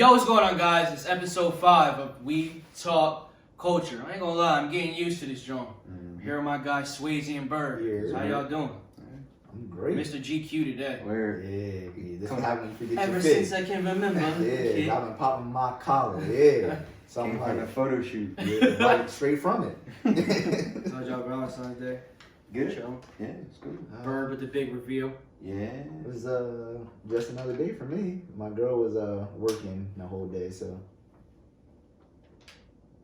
Yo, what's going on, guys? It's episode 5 of We Talk Culture. I ain't gonna lie, I'm getting used to this joint. Here are my guys, Swayze and Bird. How y'all doing? I'm great. Mr. GQ today. Where? Yeah. This is how you forget Ever your since fit. I can remember. Yeah, I've been popping my collar. Yeah. Something Came from like a photo shoot. yeah, right straight from it. How's y'all Valentine's Day? Good. Chill. Yeah, it's good. Bird with the big reveal. Yeah. It was just another day for me. My girl was working the whole day, so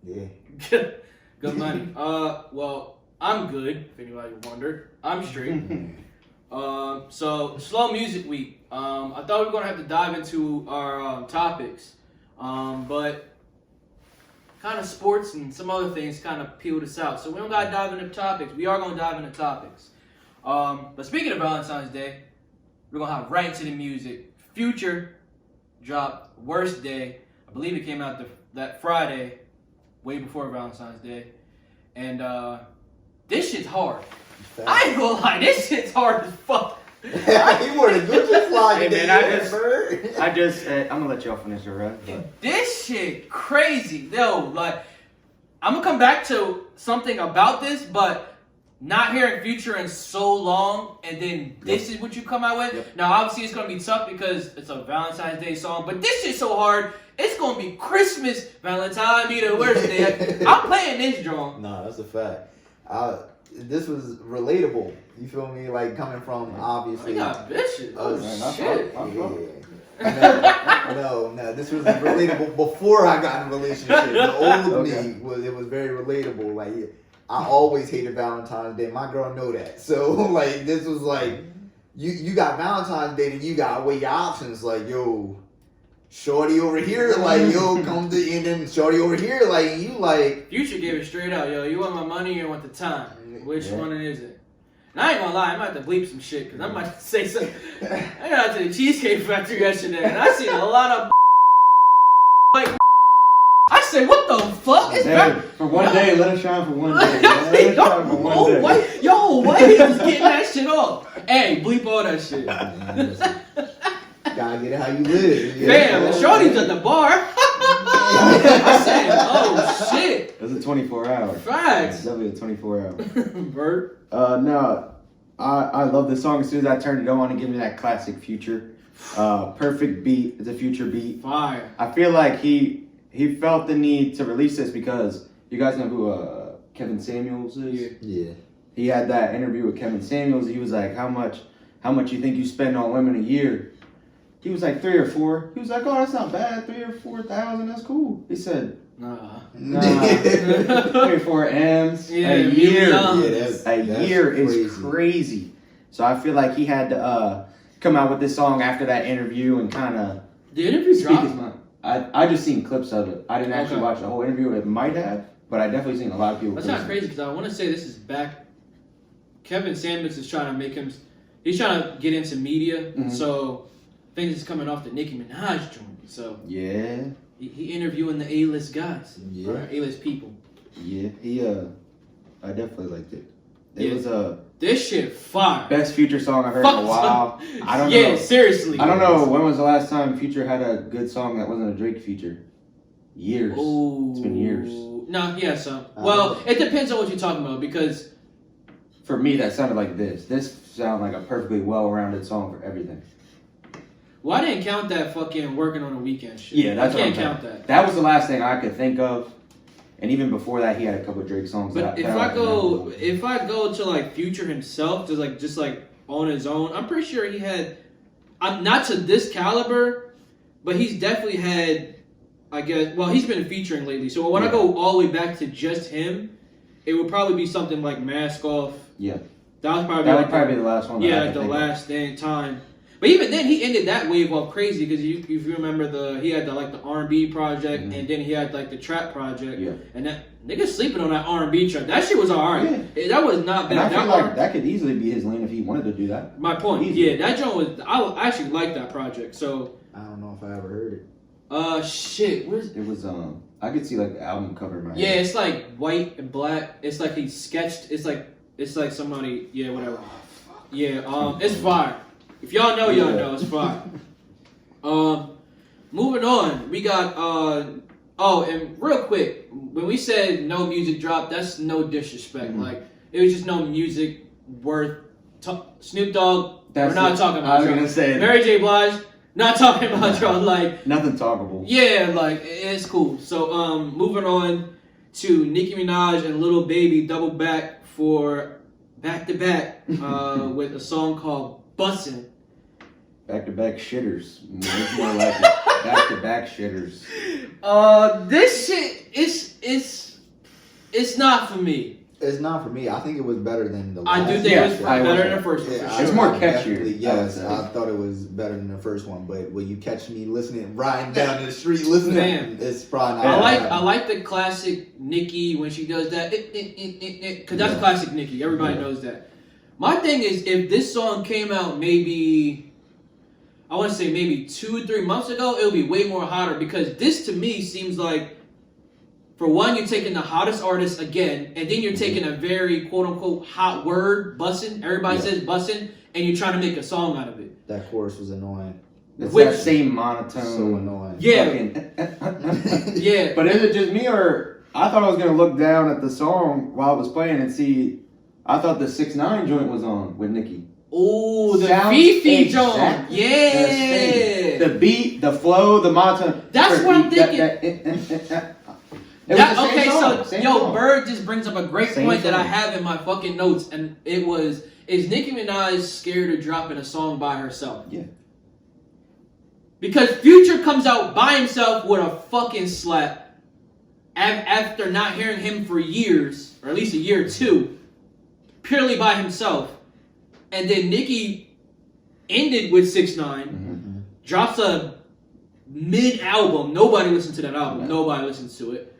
yeah. Good money. Well, I'm good, if anybody wondered. I'm straight. So, slow music week. I thought we were going to have to dive into our topics. But kind of sports and some other things kind of peeled us out. So we don't got to dive into topics. We are going to dive into topics. But speaking of Valentine's Day, we're going to hop right into the music. Future dropped Worst Day. I believe it came out that Friday, way before Valentine's Day. And this shit's hard. I ain't gonna lie, this shit's hard as fuck. You wore the Gucci fly Hey, today, man, I'm gonna let y'all finish your run. This shit crazy. Yo, like, I'm gonna come back to something about this, but not hearing Future in so long, and then this is what you come out with. Yep. Now, obviously, it's gonna be tough because it's a Valentine's Day song, but this shit's so hard. It's gonna be Christmas, Valentine be the worst day. I'm playing this drum. Nah, that's a fact. This was relatable. You feel me? Like coming from obviously. We got bitches. Oh, man, shit. No. This was relatable before I got in a relationship. The old me was very relatable. Like I always hated Valentine's Day. My girl know that. So like this was like you got Valentine's Day and you got weigh your options. Like yo, shorty over here. Like yo, come to and then shorty over here. Like you like. Future gave it straight out, yo. You want my money or you want the time? Which one is it? And I ain't gonna lie, I might have to bleep some shit because I might say something. I got out to the Cheesecake Factory yesterday and I seen a lot of like. I said, what the fuck? It's Hey, for one day, let it shine for one day. Let it shine for one day. Why he was getting that shit off? Hey, bleep all that shit. Gotta get it how you live. Fam, the shorty's at the bar. I said, oh shit. It's a 24 hour. Facts. It's definitely a 24 hour. Bert. No, I love this song. As soon as I turned it on, it gave me that classic Future. Perfect beat. It's a Future beat. Fire. I feel like he felt the need to release this because you guys know who Kevin Samuels is? Yeah. He had that interview with Kevin Samuels. He was like, how much you think you spend on women a year? He was like 3 or 4. He was like, oh, that's not bad. 3 or 4,000, that's cool. He said, Nah. 3 or 4 M's a year. A year is crazy. So I feel like he had to come out with this song after that interview and kind of The interview speak dropped? his mind. I just seen clips of it. I didn't actually watch the whole interview. It might have, but I definitely seen a lot of people. That's not crazy because I want to say this is back. Kevin Samuels is trying to make him. He's trying to get into media, so I think this is coming off the Nicki Minaj joint. So Yeah. he interviewing the A-list guys, Yeah. A-list people. Yeah. I definitely liked it. It was This shit fire. best Future song I've heard in a while. I don't know. Yeah, seriously. I don't know when was the last time Future had a good song that wasn't a Drake feature. Years. Ooh. It's been years. No, yeah, so. Well, it depends on what you're talking about because. For me, that sounded like this. This sounded like a perfectly well-rounded song for everything. Well, I didn't count that fucking working on a weekend shit. Yeah, that's I what can't I'm count saying. that. That was the last thing I could think of. And even before that, he had a couple of Drake songs. But if I go to like Future himself, just like on his own, I'm pretty sure he had, not to this caliber, but he's definitely had, I guess. Well, he's been featuring lately. So when I go all the way back to just him, it would probably be something like Mask Off. Yeah. That would probably be the last one. Yeah, the last time. But even then, he ended that wave off crazy because if you remember he had the R&B project and then he had like the trap project. Yeah. And that niggas sleeping on that R&B track. That shit was alright. Yeah. That was not bad. And I feel like that could easily be his lane if he wanted to do that. My point. Yeah, that joint was. I actually liked that project. So I don't know if I ever heard it. Shit. What is it? Was I could see like the album cover in my head. head. It's like white and black. It's like he sketched. It's like somebody. Yeah, whatever. Yeah. It's fire. If y'all know, it's fire. moving on. We got oh, and real quick, when we said no music drop, that's no disrespect. Like it was just no music worth. Snoop Dogg. We're not talking about. I was gonna say Mary J. Blige. Not talking about y'all. Like nothing talkable. Yeah, like it's cool. So moving on to Nicki Minaj and Lil Baby double back for back to back with a song called "Bussin'." Back to back shitters. It's more like it. Back to back shitters. This shit it's not for me. It's not for me. I think it was better than the last I do think it was better than the first one. Yeah, it's more catchier. Yes, I thought it was better than the first one. But will you catch me listening, riding down the street listening? Man. It's probably not. I like the classic Nicki when she does that. Because that's classic Nicki. Everybody knows that. My thing is, if this song came out maybe, I want to say maybe 2 or 3 months ago, it would be way more hotter. Because this to me seems like, for one, you're taking the hottest artist again, and then you're taking a very quote-unquote hot word, bussin'. Everybody says bussin', and you're trying to make a song out of it. That chorus was annoying. It's that same monotone. So annoying. Yeah. Yeah. But is it just me, or I thought I was going to look down at the song while it was playing and see, I thought the 6ix9ine joint was on with Nicki. Oh, the Sounds Fifi exactly joint. Yeah. The beat, the flow, the monotone. That's what I'm thinking. Bird just brings up a great point that I have in my fucking notes, and it was, is Nicki Minaj scared of dropping a song by herself? Yeah. Because Future comes out by himself with a fucking slap after not hearing him for years, or at least a year or two, purely by himself. And then Nicki ended with 6ix9ine, drops a mid-album. Nobody listened to that album. Nobody listens to it.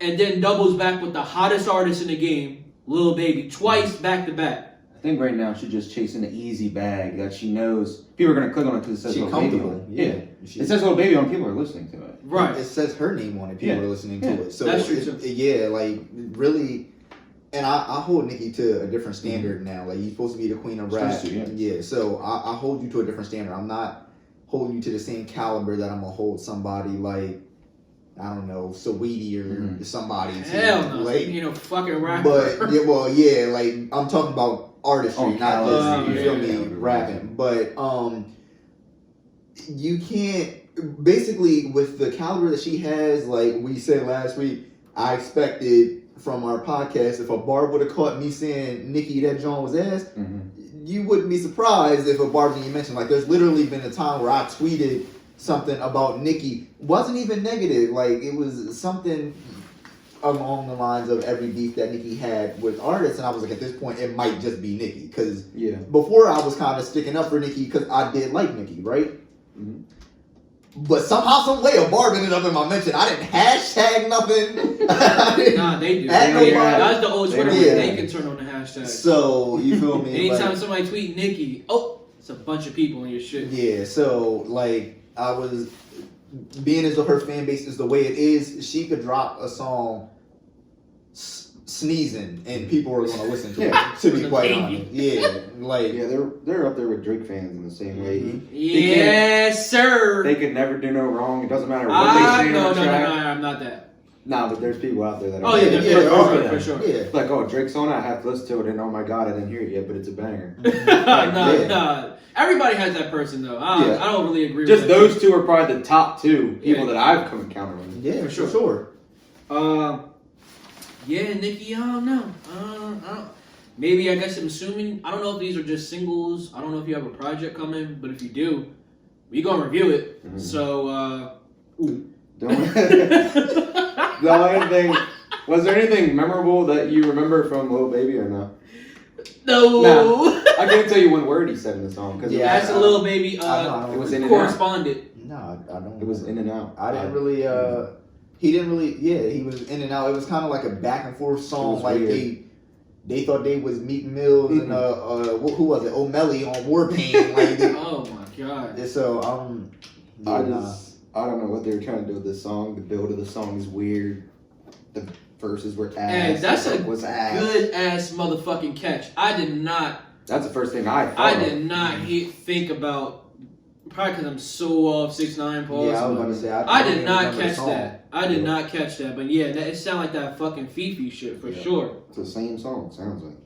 And then doubles back with the hottest artist in the game, Lil Baby, twice back to back. I think right now she's just chasing the easy bag that she knows people are going to click on it because it says Lil Baby on it. Yeah. It says Lil Baby on, people are listening to it. Right. It says her name on it, people are listening to it. So that's true too. Yeah, like really, and I hold Nicki to a different standard now. Like, you're supposed to be the queen of rap. Yeah, so I hold you to a different standard. I'm not holding you to the same caliber that I'm going to hold somebody like, I don't know, Saweetie or somebody. Hell no, like, fucking rapper. But like I'm talking about artistry, not just you feel me, rapping. But you can't, basically with the caliber that she has, like we said last week, I expected from our podcast, if a bar would have caught me saying Nicki, that John was ass, you wouldn't be surprised if a bar being mentioned. Like, there's literally been a time where I tweeted something about Nicki, wasn't even negative, like it was something along the lines of every beef that Nicki had with artists, and I was like, at this point it might just be Nicki, because before I was kind of sticking up for Nicki because I did like Nicki, right? But somehow, some way, a bar ended up in my mention. I didn't hashtag nothing. Nah, they do. That's the old Twitter where they can turn on the hashtag. So, you feel me? Anytime somebody tweet Nicki, it's a bunch of people in your shit. Yeah, so, like, I was, being as though her fan base is the way it is, she could drop a song sneezing and people are going to listen to it, to be quite honest. Yeah, like... Yeah, they're up there with Drake fans in the same way. Yes, sir! They could never do no wrong. It doesn't matter what they say No, I'm not that. Nah, but there's people out there that are... Oh, yeah, for sure. Yeah. Like, oh, Drake's on it, I have to listen to it, and oh my god, I didn't hear it yet, but it's a banger. Nah. Everybody has that person, though. I don't really agree just with that. Just those two are probably the top two people that I've come encountering. Yeah, for sure. Yeah, Nicki, I don't know. Maybe, I guess I'm assuming, I don't know if these are just singles. I don't know if you have a project coming, but if you do, we gonna review it. So, The only thing, was there anything memorable that you remember from Lil Baby or no? No. Nah, I can't tell you one word he said in the song. That's a Lil Baby it was in correspondent. No, I don't. It was in and out. I didn't really, he didn't really, he was in and out. It was kind of like a back and forth song. Like, they thought they was Meek Mills and, who was it? O'Malley on Warpaint. Like, oh my god. So, I don't know what they were trying to do with this song. The build of the song is weird. The verses were ass. Hey, that's a good ass motherfucking catch. I did not. That's the first thing I thought. I did not think about Probably because I'm so off 6ix9ine pause. Yeah, I was about to say. I did don't not remember the catch song. that. I did not catch that. But yeah, it sounded like that fucking Fifi shit for sure. It's the same song. Sounds like.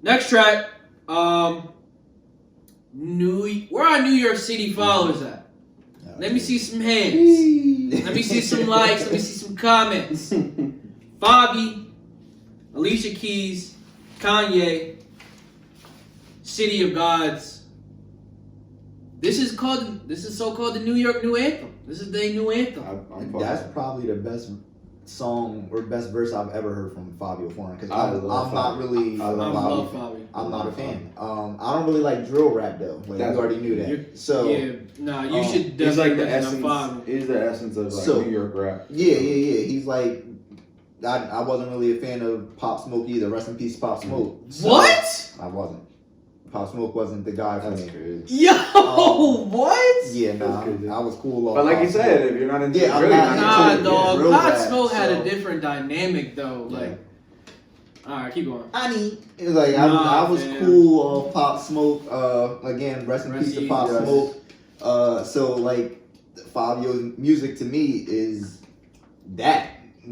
Next track. Where are New York City followers at? Let me see some hands. Let me see some likes. Let me see some comments. Fivio, Alicia Keys, Kanye, City of Gods. This is so-called the New York new anthem. This is their new anthem. That's probably the best song or best verse I've ever heard from Fivio Foreign because I I'm love not Fivio. really. I love Fivio. I'm not a fan. I don't really like drill rap though. Like, you already knew that. So yeah, nah, you should He's like the definitely listen to essence. Fivio. He's the essence of like So, New York rap. yeah. He's like. I wasn't really a fan of Pop Smoke either. Rest in peace, Pop Smoke. So, What? I wasn't. Pop Smoke wasn't the guy for That's me. crazy. Yo, what? Yeah, nah. That's crazy. I was cool off But like Pop you said, Smoke. if you're not into Yeah, I'm really not Nah, into it. dog. real Pop bad, Smoke had so- a different dynamic though. Like, all right, keep going. It was like I was man. cool off Pop Smoke. Again, rest in peace to Pop yes. Smoke. So like Fivio's music to me is that.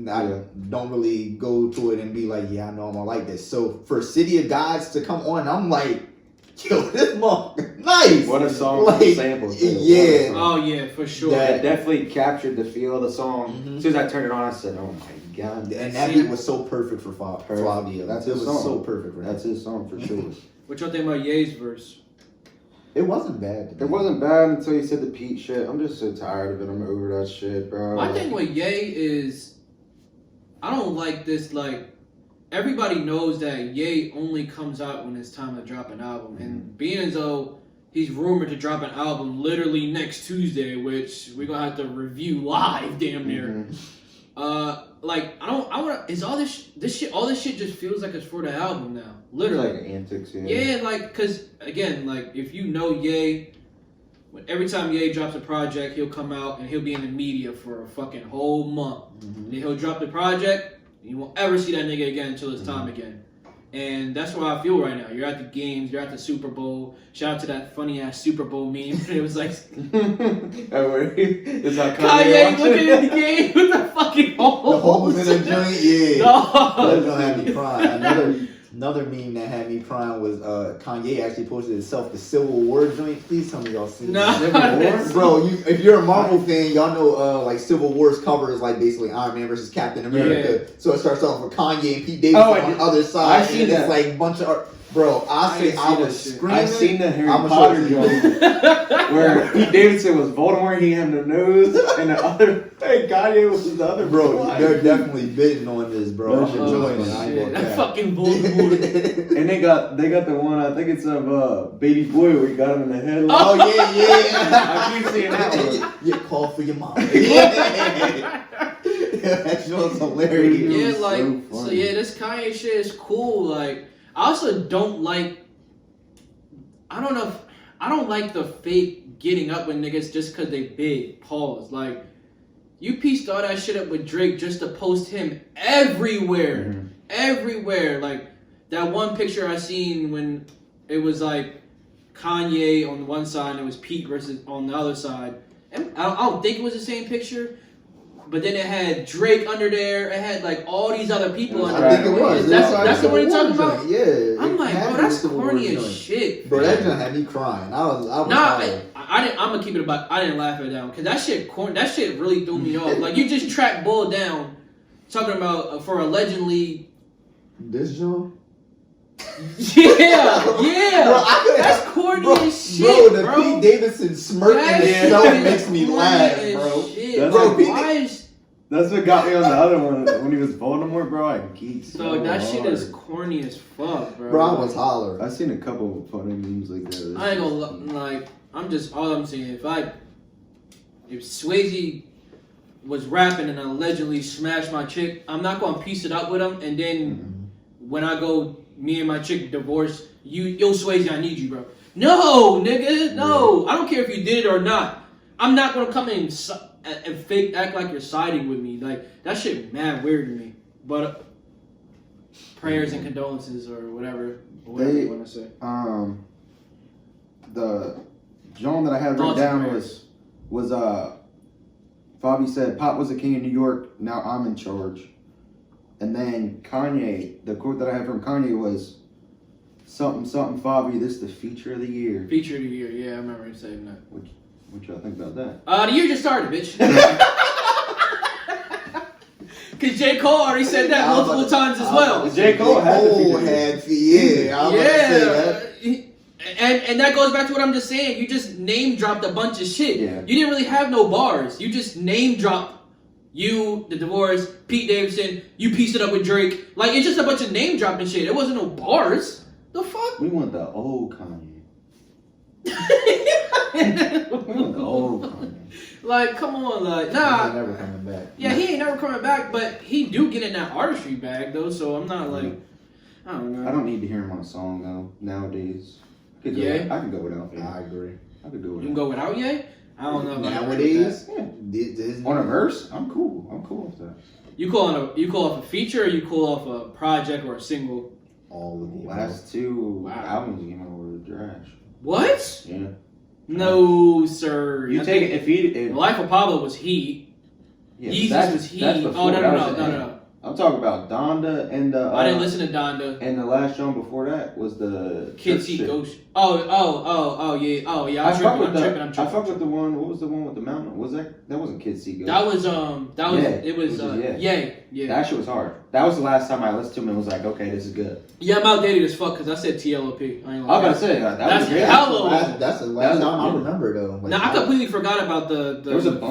I don't really go to it and be like, yeah, I know I'm gonna like this. So for City of Gods to come on, I'm like, yo, this motherfucker nice. What a song Like, with samples. Too. yeah. Oh yeah, for sure. That- It definitely captured the feel of the song. Mhm. As soon as I turned it on, I said, "Oh my god!" And that beat was so perfect for Fivio. That's it his was song. so perfect for him. That's his song for sure. What y'all think about Ye's verse? It wasn't bad. It wasn't bad until you said the Pete shit. I'm just so tired of it. I'm over that shit, bro. My thing with Ye is, I don't like this. Like, everybody knows that Ye only comes out when it's time to drop an album, and being as though he's rumored to drop an album literally next Tuesday, which we're gonna have to review live, damn near. Like I want. Is all this shit just feels like it's for the album now, literally. Like antics, yeah. Yeah, like, cause again, like if you know Ye, every time Ye drops a project, he'll come out and he'll be in the media for a fucking whole month. And then he'll drop the project, and you won't ever see that nigga again until it's time again. And that's where I feel right now. You're at the games, you're at the Super Bowl. Shout out to that funny ass Super Bowl meme. It was like Is that Kanye looking at the game with the fucking holes. The holes in the joint, yeah. No. That's gonna have me crying. Another meme that had me crying was Kanye actually posted himself the Civil War joint. Please tell me y'all seen Nah, that. Bro, if you're a Marvel fan, y'all know like Civil War's cover is like basically Iron Man versus Captain America. Yeah. So it starts off with Kanye and Pete Davidson on the other side. I've seen and that. It's like a bunch of art. Bro, I was screaming. I've seen the Harry I'ma Potter show it to you. joint where Pete Davidson was Voldemort, he had the nose, and the other, hey, Kanye was the other. Bro, they're definitely bidding on this, bro. I'm Oh, enjoying it. I ain't Shit, gonna that cap. fucking Voldemort. And they got the one, I think it's of Baby Boy where he got him in the head. Oh yeah. I keep seeing that one. You call for your mom. Yeah. That show's hilarious. Yeah, was like, so so funny. yeah, this Kanye shit is cool. Like, I also don't like, I don't like the fake getting up with niggas just because they big. Pause. Like, you pieced all that shit up with Drake just to post him everywhere. Mhm. Everywhere. Like, that one picture I seen when it was like Kanye on the one side and it was Pete versus on the other side. And I don't think it was the same picture. But then it had Drake under there. It had like all these other people under I there. think it was. That's the one you're talking about? Yeah. I'm like, bro, that's corny as shit. Bro, that joint had me crying. I was Nah, tired. I didn't. I'm gonna keep it about. I didn't laugh at that one because that shit corny. That shit really threw me off. Like you just tracked Bull down, talking about for allegedly. This joint? Yeah. Bro, That's corny bro, as shit, the bro. Pete Davidson smirk That in shit itself is makes me corny laugh, as bro. shit. That's Bro, like- why is That's what got me on the other one when he was Voldemort, bro. I geeked so so that shit hard. is corny as fuck, bro. Bro, I was hollering. I've seen a couple of funny memes like that. I ain't gonna like. I'm just all I'm saying. If Swayze was rapping and allegedly smashed my chick, I'm not gonna piece it up with him. And then when I go, me and my chick divorce, yo Swayze, I need you, bro. No, nigga, no. I don't care if you did it or not. I'm not gonna come in and fake act like you're siding with me. Like that shit mad weird to me. But prayers and condolences or whatever you want to say. the John that I had written Thoughts down and was Fabi said, "Pop was the king of New York. Now I'm in charge." And then Kanye, the quote that I had from Kanye was, "Something something Fabi, this the feature of the year." Feature of the year, yeah, I remember him saying that. What y'all think about that? The year just started, bitch. Because J. Cole already said that multiple times as well. J. Cole had the feature. And that goes back to what I'm just saying. You just name dropped a bunch of shit. Yeah. You didn't really have no bars. You just name dropped you, the divorce, Pete Davidson. You pieced it up with Drake. Like, it's just a bunch of name dropping shit. It wasn't no bars. The fuck? We want the old Kanye. We want the old Kanye. Like, come on, like, nah. He ain't never coming back. Yeah, he ain't never coming back, but he do get in that artistry bag, though, so I'm not like, I don't know. I don't need to hear him on a song, though, nowadays. I can go without him. I agree. I could go without. You can go without Ye? I don't know about Nowadays, yeah. On a verse, I'm cool. I'm cool with that. You call off a feature, or you call off a project or a single? all of the Last two albums came out were trash. What? Yeah. No, sir. You take it if he. Life of Pablo was heat. Yeah, Yeezus was heat. Oh no. I'm talking about Donda and the. I didn't listen to Donda. And the last song before that was the Kid See Ghost. Oh yeah. I'm tripping. I fucked with the one. What was the one with the mountain? Was that wasn't Kid See Ghost? That was Yeah. That shit was hard. That was the last time I listened to him and was like, okay, this is good. Yeah, I'm outdated as fuck because I said TLOP. I ain't gonna I was about to say that's was hella. That's the last time I remember though. Now I completely forgot about the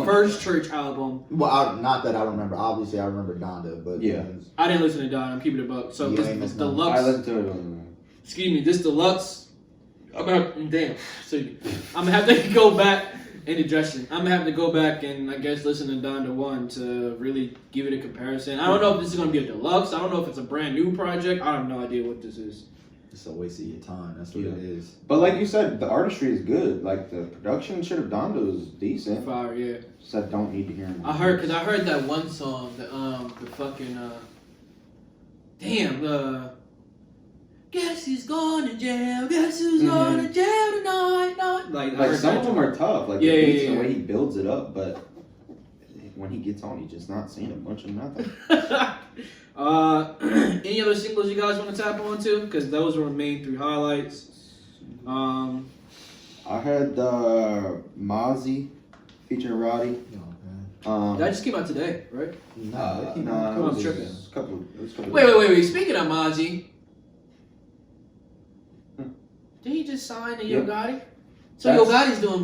First Church album. Well, not that I remember. Obviously, I remember Donda, but yeah, I didn't listen to Donda. I'm keeping it a buck. So this deluxe. I listened to it. Excuse me, this deluxe. I'm gonna have to go back indigestion. I'm gonna have to go back and I guess listen to Donda 1 to really give it a comparison. I don't know if this is gonna be a deluxe. I don't know if it's a brand new project. I have no idea what this is. It's a waste of your time. That's what it is. But like you said, the artistry is good. Like the production shit of Donda was decent. Fire, yeah. Said don't need to hear him. I heard that one song, the fucking guess who's going to jail? Guess who's going to jail tonight? Like some of them are tough. Like the beats and the way he builds it up, but when he gets on, he's just not saying a bunch of nothing. Any other singles you guys want to tap on to? Because those were main 3 highlights. I had Mozzie featuring Roddy. That just came out today, right? No, I'm tripping. Wait. Speaking of Mozzie, did he just sign to Yo Gotti? So Yo Gotti's doing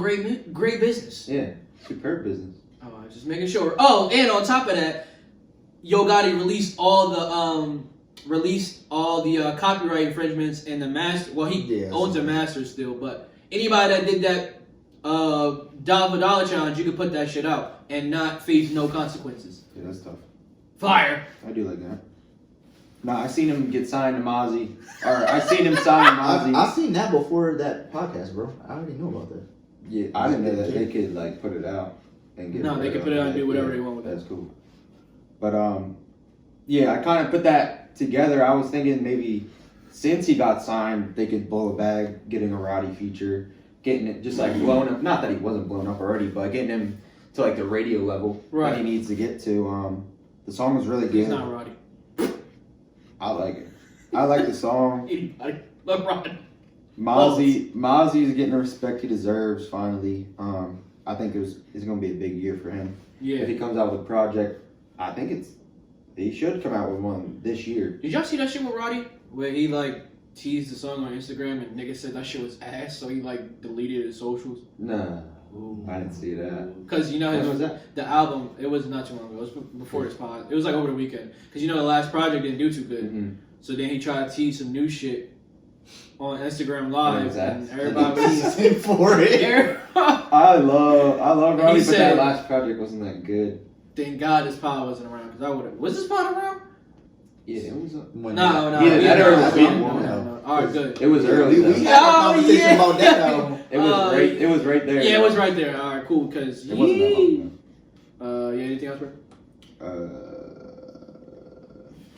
great business. Yeah, superb business. Oh, I was just making sure. Oh, and on top of that, Yo Gotti released all the copyright infringements and the master. Well, he owns the master still, but anybody that did that dollar for dollar challenge, you could put that shit out and not face no consequences. Yeah, that's tough. Fire. I do like that. No, I seen him get signed to Mozzie. Or I seen him sign Mozzie. I seen that before that podcast, bro. I already knew about that. Yeah, I didn't know that they could like put it out and get. No, they could put it out and do whatever they want with it. That's cool. But yeah, I kind of put that together. I was thinking maybe since he got signed, they could blow a bag, getting a Roddy feature, getting it just like blown up. Not that he wasn't blown up already, but getting him to like the radio level that he needs to get to. The song was really good. He's not Roddy. I like it. I like the song. I love Roddy. Mozzie's getting the respect he deserves finally. I think it's gonna be a big year for him. Yeah. If he comes out with a project, I think he should come out with one this year. Did y'all see that shit with Roddy? Where he like teased the song on Instagram and nigga said that shit was ass, so he like deleted his socials. Nah. I didn't see that. Because you know the album, it was not too long ago. It was before this pod. It was like over the weekend. Because you know the last project didn't do too good. Mm-hmm. So then he tried to tease some new shit on Instagram Live, and everybody was for it. I love Roddy, but that last project wasn't that good. Thank God this pod wasn't around, because I would have. Was this pod around? Yeah, it was. No. Alright, good. It was early. We had a conversation about that album. It was right there. Yeah, it was right there. Alright, cool. Because it wasn't that long. Yeah. Anything else, bro?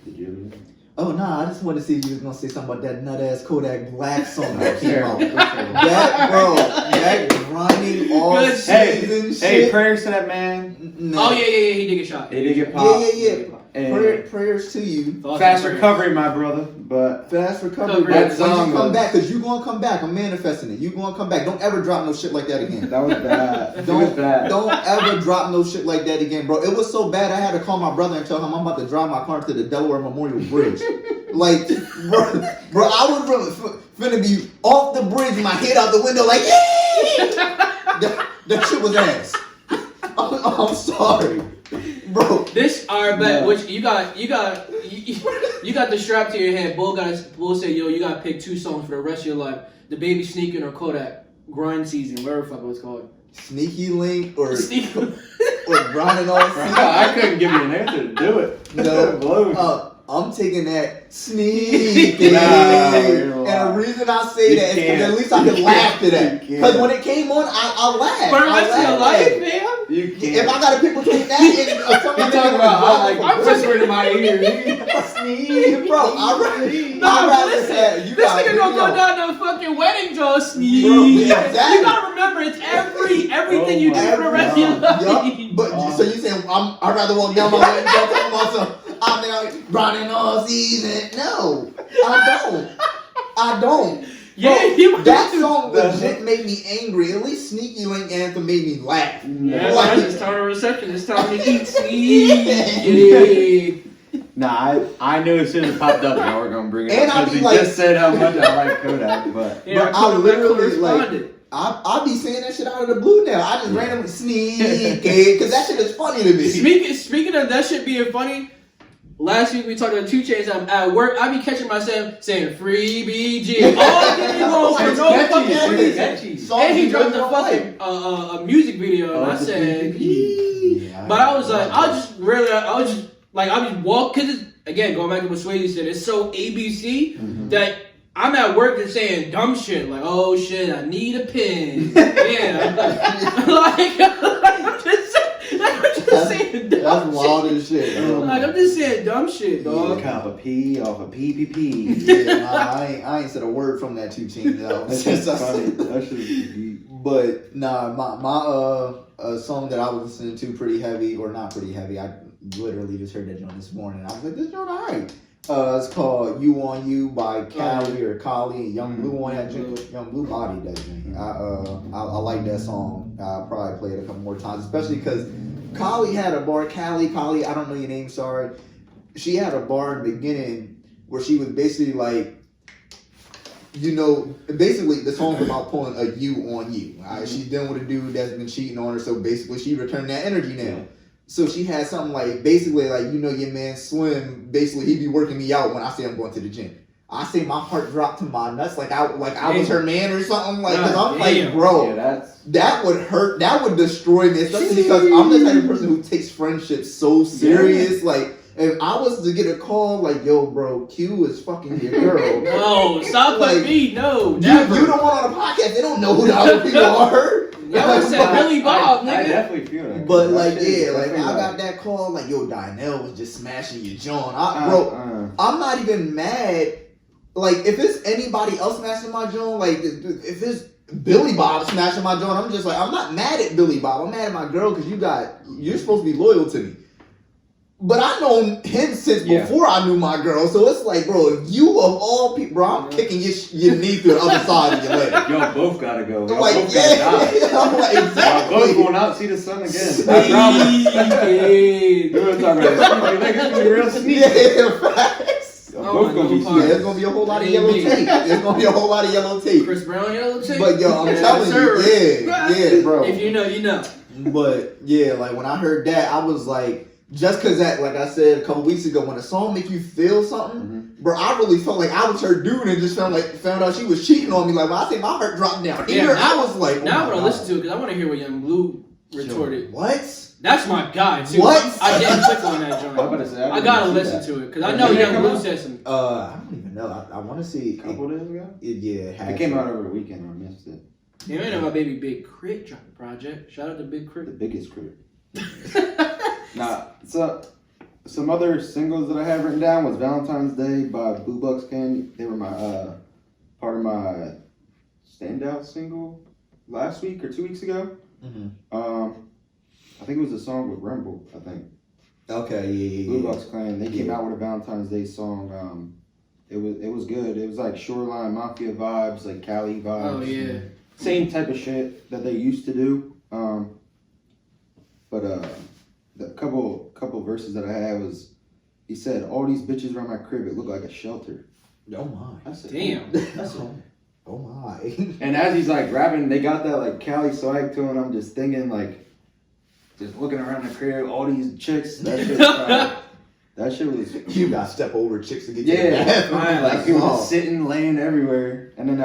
Did you? Oh nah, I just wanted to see if you was gonna say something about that nut ass Kodak Black song that came Sure. out. That bro, that grinding all Good season shit. Hey, prayers to that man. Nah. Oh yeah, he did get shot. He did get popped. Yeah. And Prayers to you. fast recovery, my brother. But Fast recovery. Recovery. When That song you come was- back, cause you gonna come back. I'm manifesting it. You gonna come back. Don't ever drop no shit like that again. that was bad. It was bad. Don't ever drop no shit like that again, bro. It was so bad I had to call my brother and tell him I'm about to drive my car into the Delaware Memorial Bridge. Like, bro, I was finna be off the bridge, my head out the window, like, yeah! that shit was ass. I'm sorry, bro. This our bet, No. which you got the strap to your head. Bull said, yo, you gotta pick 2 songs for the rest of your life: The Baby Sneaking or Kodak Grind Season, whatever the fuck it was called. Sneaky Link or Sneak. or grinding all season. I couldn't give you an answer to do it. No. Blows. I'm taking that sneaky. Nah, and you're the lying. reason I say You that is because can't. at least I can laugh to that. You Because can't. when it came on, I laughed. For the I rest of your laughed at life, it. man. You If can't. I gotta pick between that and something You talking about I like I'm whispering in my ear. sneak, bro. No, I'd rather listen. have you This got nigga gonna go down the fucking wedding draw sneak. Bro, exactly. You gotta remember, it's everything you do for the rest of your life. But so you saying I'd rather walk down my way and go talking about some I'm there grinding all season. No, I don't. Yeah, Bro, you that song legit made me angry. At least Sneaky Link Anthem made me laugh. Yeah, Like- it's time to reception. It's time to eat sneak. Nah, I knew as soon as it popped up, y'all were gonna bring it And up. I'll Because be he like- just said how much I like Kodak, but Yeah, But I literally, corresponded. I be saying that shit out of the blue now. I just randomly sneak because that shit is funny to me. Speaking of that shit being funny, last week we talked about 2 Chainz. At work, I be catching myself saying "Free BG" all day long for It's no catchy, fucking it's reason. catchy. Songs And he you dropped really a don't fucking a music video, and I it's a said, PPP. Yeah, but I was like, I was walk because again going back to what Swayze said, it's so ABC that I'm at work and saying dumb shit like, oh shit, I need a pen. Yeah, I'm just saying dumb That's shit. wild as shit. Bro. Like I'm just saying dumb shit, dog. Cop a P off a PPP. Yeah, nah, I ain't said a word from that 2 Chainz album. That's just funny. That shit is deep. But nah, my song that I was listening to pretty heavy, or not pretty heavy. I literally just heard that joint this morning. I was like, this joint alright. It's called "You on You" by Callie or Kali. Young Blue on that joint. Young Blue bodied that joint. I like that song. I'll probably play it a couple more times, especially because Kali had a bar. Kali, I don't know your name. Sorry. She had a bar in the beginning where she was basically like, you know, basically the song's about pulling a you on you. All right? She's dealing with a dude that's been cheating on her, so basically she returned that energy now. So she had something like, basically like, you know, your man Slim, basically he be working me out when I say I'm going to the gym. I say my heart dropped to my nuts like I was her man or something like. Cause I'm like, bro, that would hurt. That would destroy me, especially because I'm the type of person who takes friendships so serious. Like, if I was to get a call like, yo, bro, Q is fucking your girl. No, stop Like, with me. No, You never. the one on the podcast. They don't know who the other people are. Y'all said Billy Bob, I nigga. definitely feel that. But That like, shit is yeah, like definitely I got that call, like, yo, Dynell was just smashing your joint. Bro, I'm not even mad. Like, if it's anybody else smashing my joint, like, if it's Billy Bob smashing my joint, I'm just like, I'm not mad at Billy Bob. I'm mad at my girl because you're supposed to be loyal to me. But I known him since before I knew my girl, so it's like, bro, if you of all people, bro, I'm kicking your knee through the other side of your leg. Y'all both gotta go. Y'all Like, both gotta die. I'm like, Y'all exactly. both going out to see the sun again. I promise. Sneaky. We're gonna talk about it. Like, it's gonna be real sneaky. Yeah, facts. Y'all Oh both my gonna be God. Yeah, sneaky. there's gonna be a whole lot of yellow tape. There's gonna be a whole lot of yellow tape. Chris Brown yellow tape. But yo, I'm Yes, telling sir. you, yeah, bro. If you know, you know. But yeah, like when I heard that, I was like, just cause that, like I said a couple weeks ago, when a song make you feel something, bro, I really felt like I was her dude and just found out she was cheating on me. Like when I say my heart dropped down here, Yeah, I was like, Now oh I'm my gonna God. listen to it because I want to hear what Young Blue retorted. What? That's my guy too. What? I didn't click on that joint. I'm about to say, I gotta didn't see listen that. to it because I know When did it Young come Blue out? said some. I don't even know. I want to see. A couple days ago? It It came out over the weekend. I missed it. You know my baby Big Crit dropped a project. Shout out to Big The Crit. biggest critic. Nah, so some other singles that I have written down was Valentine's Day by Blue Bucks Candy. They were my part of my standout single last week or 2 weeks ago. I think it was a song with Rumble, I think. Okay, yeah. Blue Bucks Clan. They came out with a Valentine's Day song. It was good. It was like Shoreline Mafia vibes, like Cali vibes. Oh yeah. Same type of shit that they used to do. But the couple verses that I had was, he said, "All these bitches around my crib, it looked like a shelter." Oh my. I said, Damn. That's it. Oh my. And as he's like rapping, they got that like Cali swag to him. I'm just thinking like, just looking around the crib, all these chicks. That shit was. You gotta step over chicks to get Yeah, to the bathroom. like people just sitting, laying everywhere. And then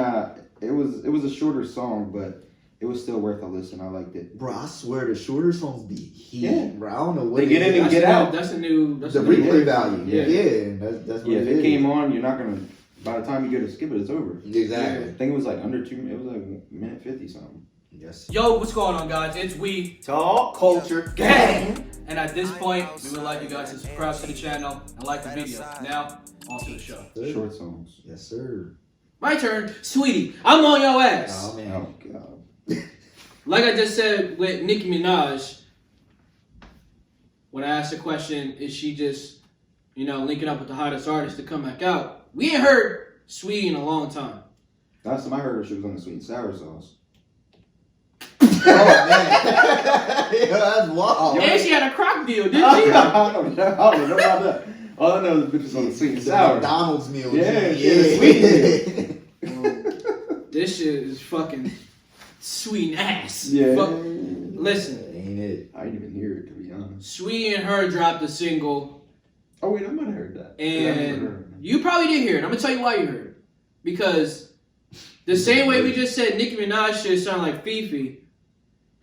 it was a shorter song, but it was still worth a listen. I liked it. Bro, I swear the shorter songs be heat. Yeah. Bro, I don't know what They get it in and is. get out. That's a new. That's The a new replay hit. value. Yeah. That's what Yeah, it if it is. came on, you're not gonna. By the time you get to skip it, it's over. Exactly. I think it was like under 2 minutes. It was like minute 50 something. Yes. Yo, what's going on, guys? It's We Talk culture Gang. And at this point, we would like you guys to subscribe to the channel and like the video. Now, on to the show. Short songs. Yes, sir. My turn, sweetie. I'm on your ass. Oh man. Oh god. Like I just said with Nicki Minaj, when I asked the question, is she just, linking up with the hottest artist to come back out? We ain't heard Sweetie in a long time. Last time I heard her, she was on the sweet and sour sauce. Oh man. Yeah, that's wild. And she had a croc deal, didn't she? I don't know about that. All I know is the bitch was on the sweet and The sour. McDonald's meal. Yeah, yeah. This shit is fucking sweet ass. Yeah. Listen, Ain't it? I didn't even hear it, to be honest. Sweetie and her dropped a single, Oh wait, I might have heard that. I never heard and you probably did hear it. I'm gonna tell you why you heard it. Because the same way we just said Nicki Minaj shit sound like Fifi,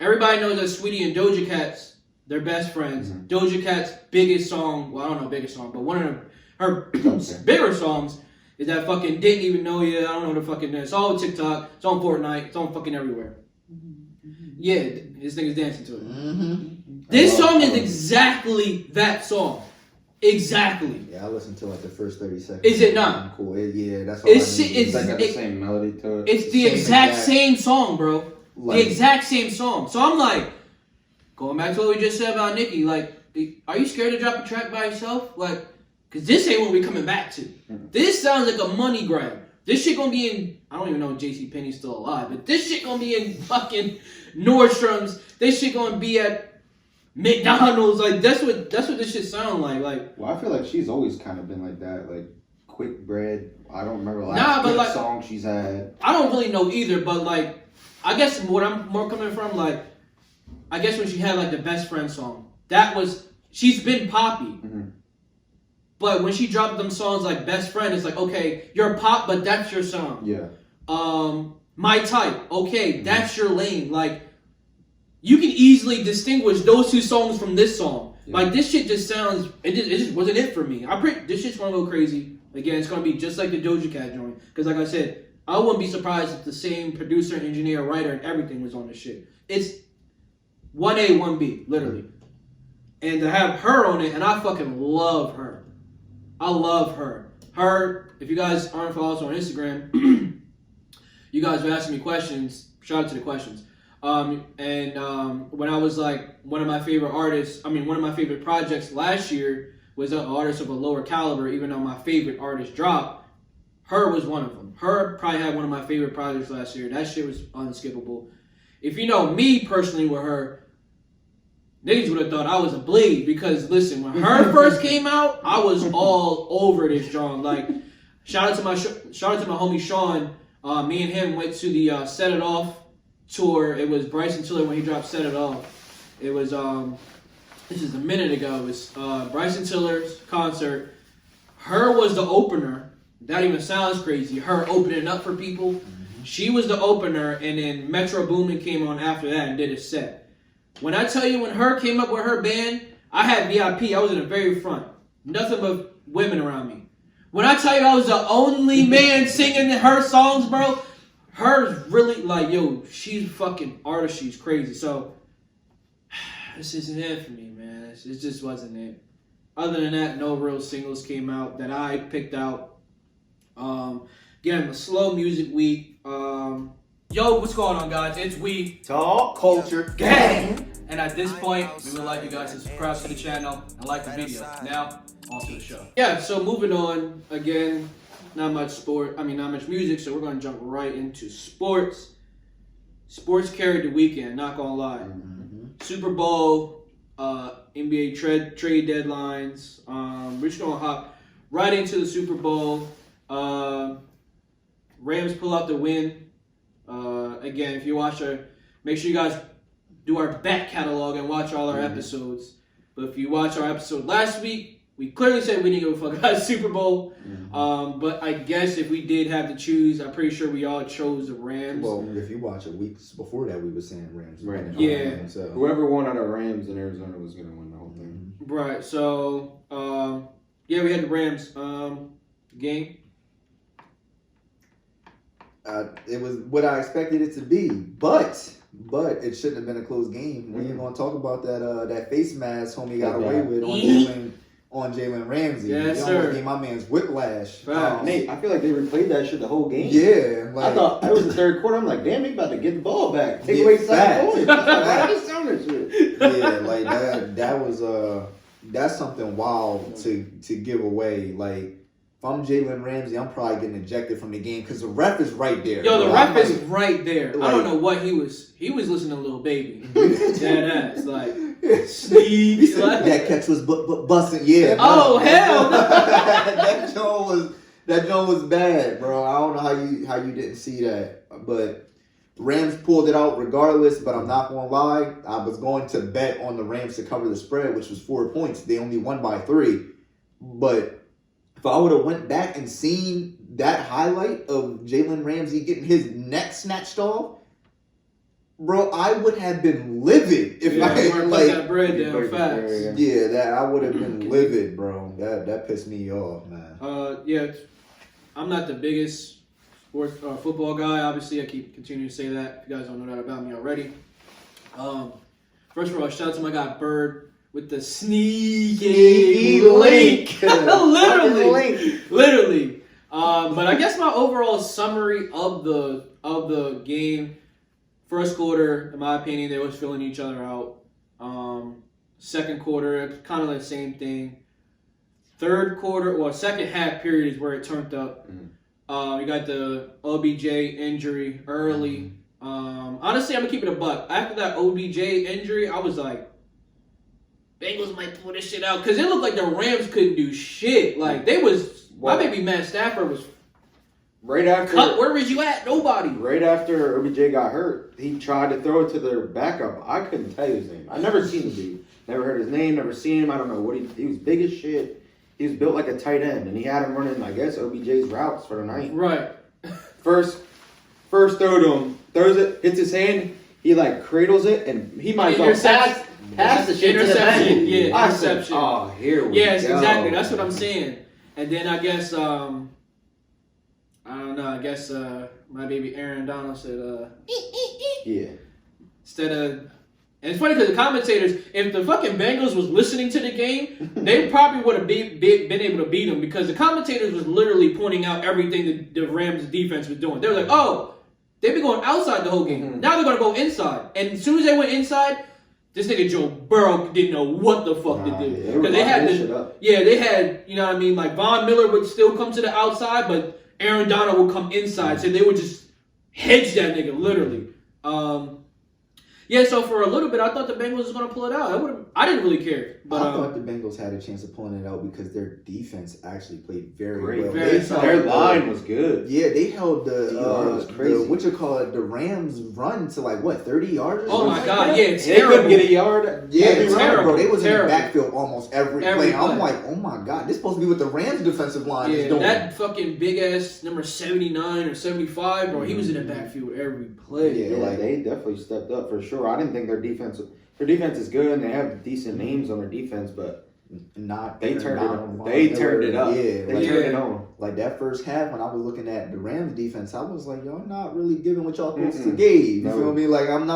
everybody knows that Sweetie and Doja Cat's, they're best friends. Mhm. Doja Cat's biggest song, well, I don't know biggest song, but one of her Okay. bigger songs is that fucking Didn't Even Know Ya. I don't know what the fucking it's all on TikTok, it's on Fortnite, it's on fucking everywhere. Yeah, this nigga's dancing to it. Mm-hmm. This song is exactly that song. Exactly. Yeah, I listened to like the first 30 seconds. Is it not? Cool. Yeah, that's all It's- I need. It's like got the same melody to it. It's the Same exact exact- same song, bro. Like- The exact same song. So I'm like, going back to what we just said about Nicki, like, are you scared to drop a track by yourself? Like, because this ain't what we coming back to. This sounds like a money grab. This shit gonna be in, I don't even know if JCPenney's still alive, but this shit gonna be in fucking Nordstrom's. This shit gonna be at McDonald's. Like, that's what this shit sound like. Like, Well, I feel like she's always kind of been like that, like quick bread. I don't remember the Nah, last but good like- song she's had. I don't really know either, but like, I guess what I'm more coming from, like, I guess when she had like the best friend song, that was, she's been poppy. Mhm. But when she dropped them songs like Best Friend, it's like, okay, you're pop, but that's your song. Yeah. My Type, okay, that's your lane. Like, you can easily distinguish those two songs from this song. Yeah. Like, this shit just sounds, it just wasn't it for me. This shit's gonna go crazy. Again, it's gonna be just like the Doja Cat joint. Because like I said, I wouldn't be surprised if the same producer, engineer, writer, and everything was on this shit. It's 1A, 1B, literally. And to have her on it, and I fucking love her. I love her. Her, if you guys aren't following us on Instagram, you guys are asking me questions. Shout out to the questions. When I was like, one of my favorite projects last year was an artist of a lower caliber, even though my favorite artist dropped. Her was one of them. Her probably had one of my favorite projects last year. That shit was unskippable. If you know me personally with her, niggas would have thought I was a bleed, because listen, when her first came out, I was all over this joint. Like, shout out to my homie Sean. Me and him went to the Set It Off tour. It was Bryson Tiller when he dropped Set It Off. It was this is a minute ago. It was Bryson Tiller's concert. Her was the opener. That even sounds crazy. Her opening up for people. Mm-hmm. She was the opener, and then Metro Boomin came on after that and did a set. When I tell you, when her came up with her band, I had VIP. I was in the very front. Nothing but women around me. When I tell you I was the only man singing her songs, bro, her's really like, yo, she's a fucking artist. She's crazy. So, this isn't it for me, man. It just wasn't it. Other than that, no real singles came out that I picked out. Again, the slow music week. Yo, what's going on, guys? It's We Talk Culture Gang. And at this point, we would like you guys to subscribe to the channel and like the video. Now, on to the show. Yeah, so moving on. Again, not much music, so we're going to jump right into sports. Sports carried the weekend, not going to lie. Mm-hmm. Super Bowl, NBA trade deadlines. We're just going to hop right into the Super Bowl. Rams pull out the win. Again, if you watch make sure you guys do our back catalog and watch all our episodes. But if you watch our episode last week, we clearly said we didn't give a fuck about the Super Bowl. Mm-hmm. But I guess if we did have to choose, I'm pretty sure we all chose the Rams. Well, if you watch it weeks before that, we were saying Rams. Right. Yeah. So. Whoever won out of Rams in Arizona was going to win the whole thing. Right. So, yeah, we had the Rams game. It was what I expected it to be, but it shouldn't have been a close game. We ain't gonna talk about that face mask homie got away with on Jalen Ramsey. Yes, they sir. almost gave my man's whiplash. Nate, I feel like they replayed that shit the whole game. Yeah, I thought it was the third quarter. I'm like, damn, they about to get the ball back. Take away 7 points. That shit. Yeah, like that was that's something wild to give away. Like, if I'm Jalen Ramsey, I'm probably getting ejected from the game because the ref is right there. Yo, the ref is right there. Like, I don't know what he was listening to Lil Baby. Dead ass, like sneak. Like, that catch was busting. Yeah. Oh hell! that joint was bad, bro. I don't know how you didn't see that, but Rams pulled it out regardless. But I'm not gonna lie, I was going to bet on the Rams to cover the spread, which was 4 points. They only won by 3, but if I would have went back and seen that highlight of Jalen Ramsey getting his neck snatched off, bro, I would have been livid if I put that bread down fast. Yeah, that I would have been livid, bro. That pissed me off, man. Yeah, I'm not the biggest sports football guy. Obviously, I keep continuing to say that. If you guys don't know that about me already. First of all, shout out to my guy Bird. With the sneaky link. Literally. But I guess my overall summary of the game, first quarter, in my opinion, they was filling each other out. Second quarter, kind of the same thing. Third quarter, second half period is where it turned up. We got the OBJ injury early. Honestly, I'm gonna keep it a buck. After that OBJ injury, I was like, Bengals might pull this shit out because it looked like the Rams couldn't do shit. Like my baby Matt Stafford was right after. Where was you at? Nobody. Right after OBJ got hurt, he tried to throw it to their backup. I couldn't tell you his name. I never seen the dude. Never heard his name. Never seen him. I don't know what he was big as shit. He was built like a tight end, and he had him running, I guess, OBJ's routes for the night. Right. First throw to him, throws it, hits his hand. He like cradles it, and he might go pass the shit to the back. Yeah, interception. Oh, here we go. Yes, exactly. That's what I'm saying. And then I guess I don't know. I guess my baby Aaron Donald said yeah. Instead of, and it's funny because the commentators, if the fucking Bengals was listening to the game, they probably would have been able to beat them because the commentators was literally pointing out everything the Rams defense was doing. They were like, oh, they've been going outside the whole game. Mm-hmm. Now they're going to go inside. And as soon as they went inside, this nigga Joe Burrow didn't know what the fuck to do. Because they had you know what I mean? Like Von Miller would still come to the outside, but Aaron Donald would come inside. So they would just hedge that nigga, literally. Yeah, so for a little bit, I thought the Bengals was going to pull it out. I didn't really care. But, I thought the Bengals had a chance of pulling it out because their defense actually played very well. Their line was good. Yeah, they held the Rams run to like, what, 30 yards or something? Oh, my God, yeah, it's They terrible. couldn't get a yard. Yeah, it's terrible. Bro. They was in terrible. the backfield almost every play. I'm like, oh, my God. This is supposed to be what the Rams defensive line is doing. That fucking big-ass number 79 or 75, bro, he was in the backfield every play. Yeah, they definitely stepped up for sure. I didn't think their defense is good and they have decent names on their defense, but they turned it up. Yeah, they turned it on. Like that first half when I was looking at the Rams defense, I was like, y'all not really giving what y'all supposed to give. You feel me? Like I'm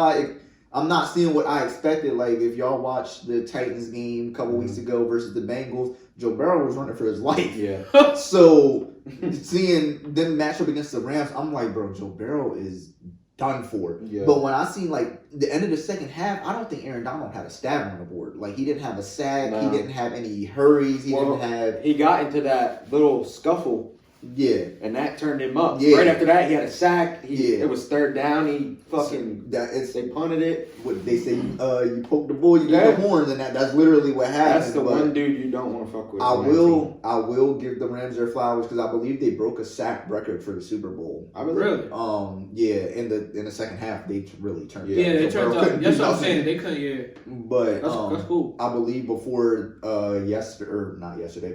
I'm not seeing what I expected. Like, if y'all watched the Titans game a couple weeks ago versus the Bengals, Joe Burrow was running for his life. Yeah. So, seeing them match up against the Rams, I'm like, bro, Joe Burrow is done for. Yeah. But when I seen, like, the end of the second half, I don't think Aaron Donald had a stab on the board. Like, he didn't have a sack. No. He didn't have any hurries. He didn't have... He got into that little scuffle. Yeah. And that turned him up. Yeah. Right after that, he had a sack. Yeah. It was third down. He fucking... They punted it. What they say, you poke the bull, you get the horns, and that's literally what happened. That's the one dude you don't want to fuck with. I will give the Rams their flowers because I believe they broke a sack record for the Super Bowl. Really? Yeah, in the second half they really turned. Yeah, they turned up. That's what I'm saying. They couldn't. Yeah. But that's cool. I believe before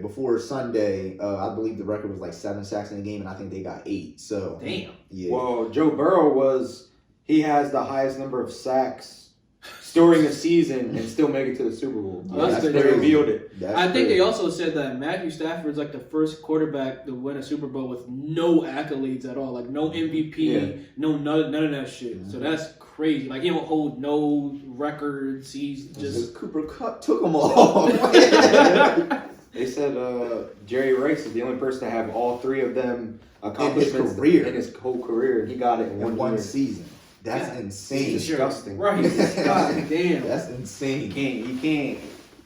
before Sunday, I believe the record was like 7 sacks in the game, and I think they got 8. So damn. Yeah. Well, Joe Burrow he has the highest number of sacks during a season and still make it to the Super Bowl. They revealed it. I think they also said that Matthew Stafford's like the first quarterback to win a Super Bowl with no accolades at all, like no MVP, none of that shit. Mm-hmm. So that's crazy. Like he don't hold no records. He's just Cooper Kupp took them all. They said Jerry Rice is the only person to have all 3 of them accomplishments in his whole career. He got it in one season. That's insane. It's disgusting. Right. God damn. That's insane.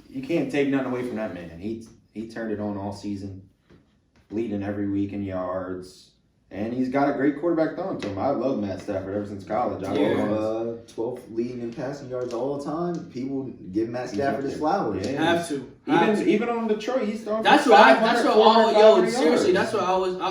You can't take nothing away from that man. He turned it on all season, leading every week in yards. And he's got a great quarterback throwing to him. I love Matt Stafford ever since college. 12th leading in passing yards all the time. People give Matt Stafford his flowers. Yeah. Have to. Even on Detroit, he's throwing. That's what I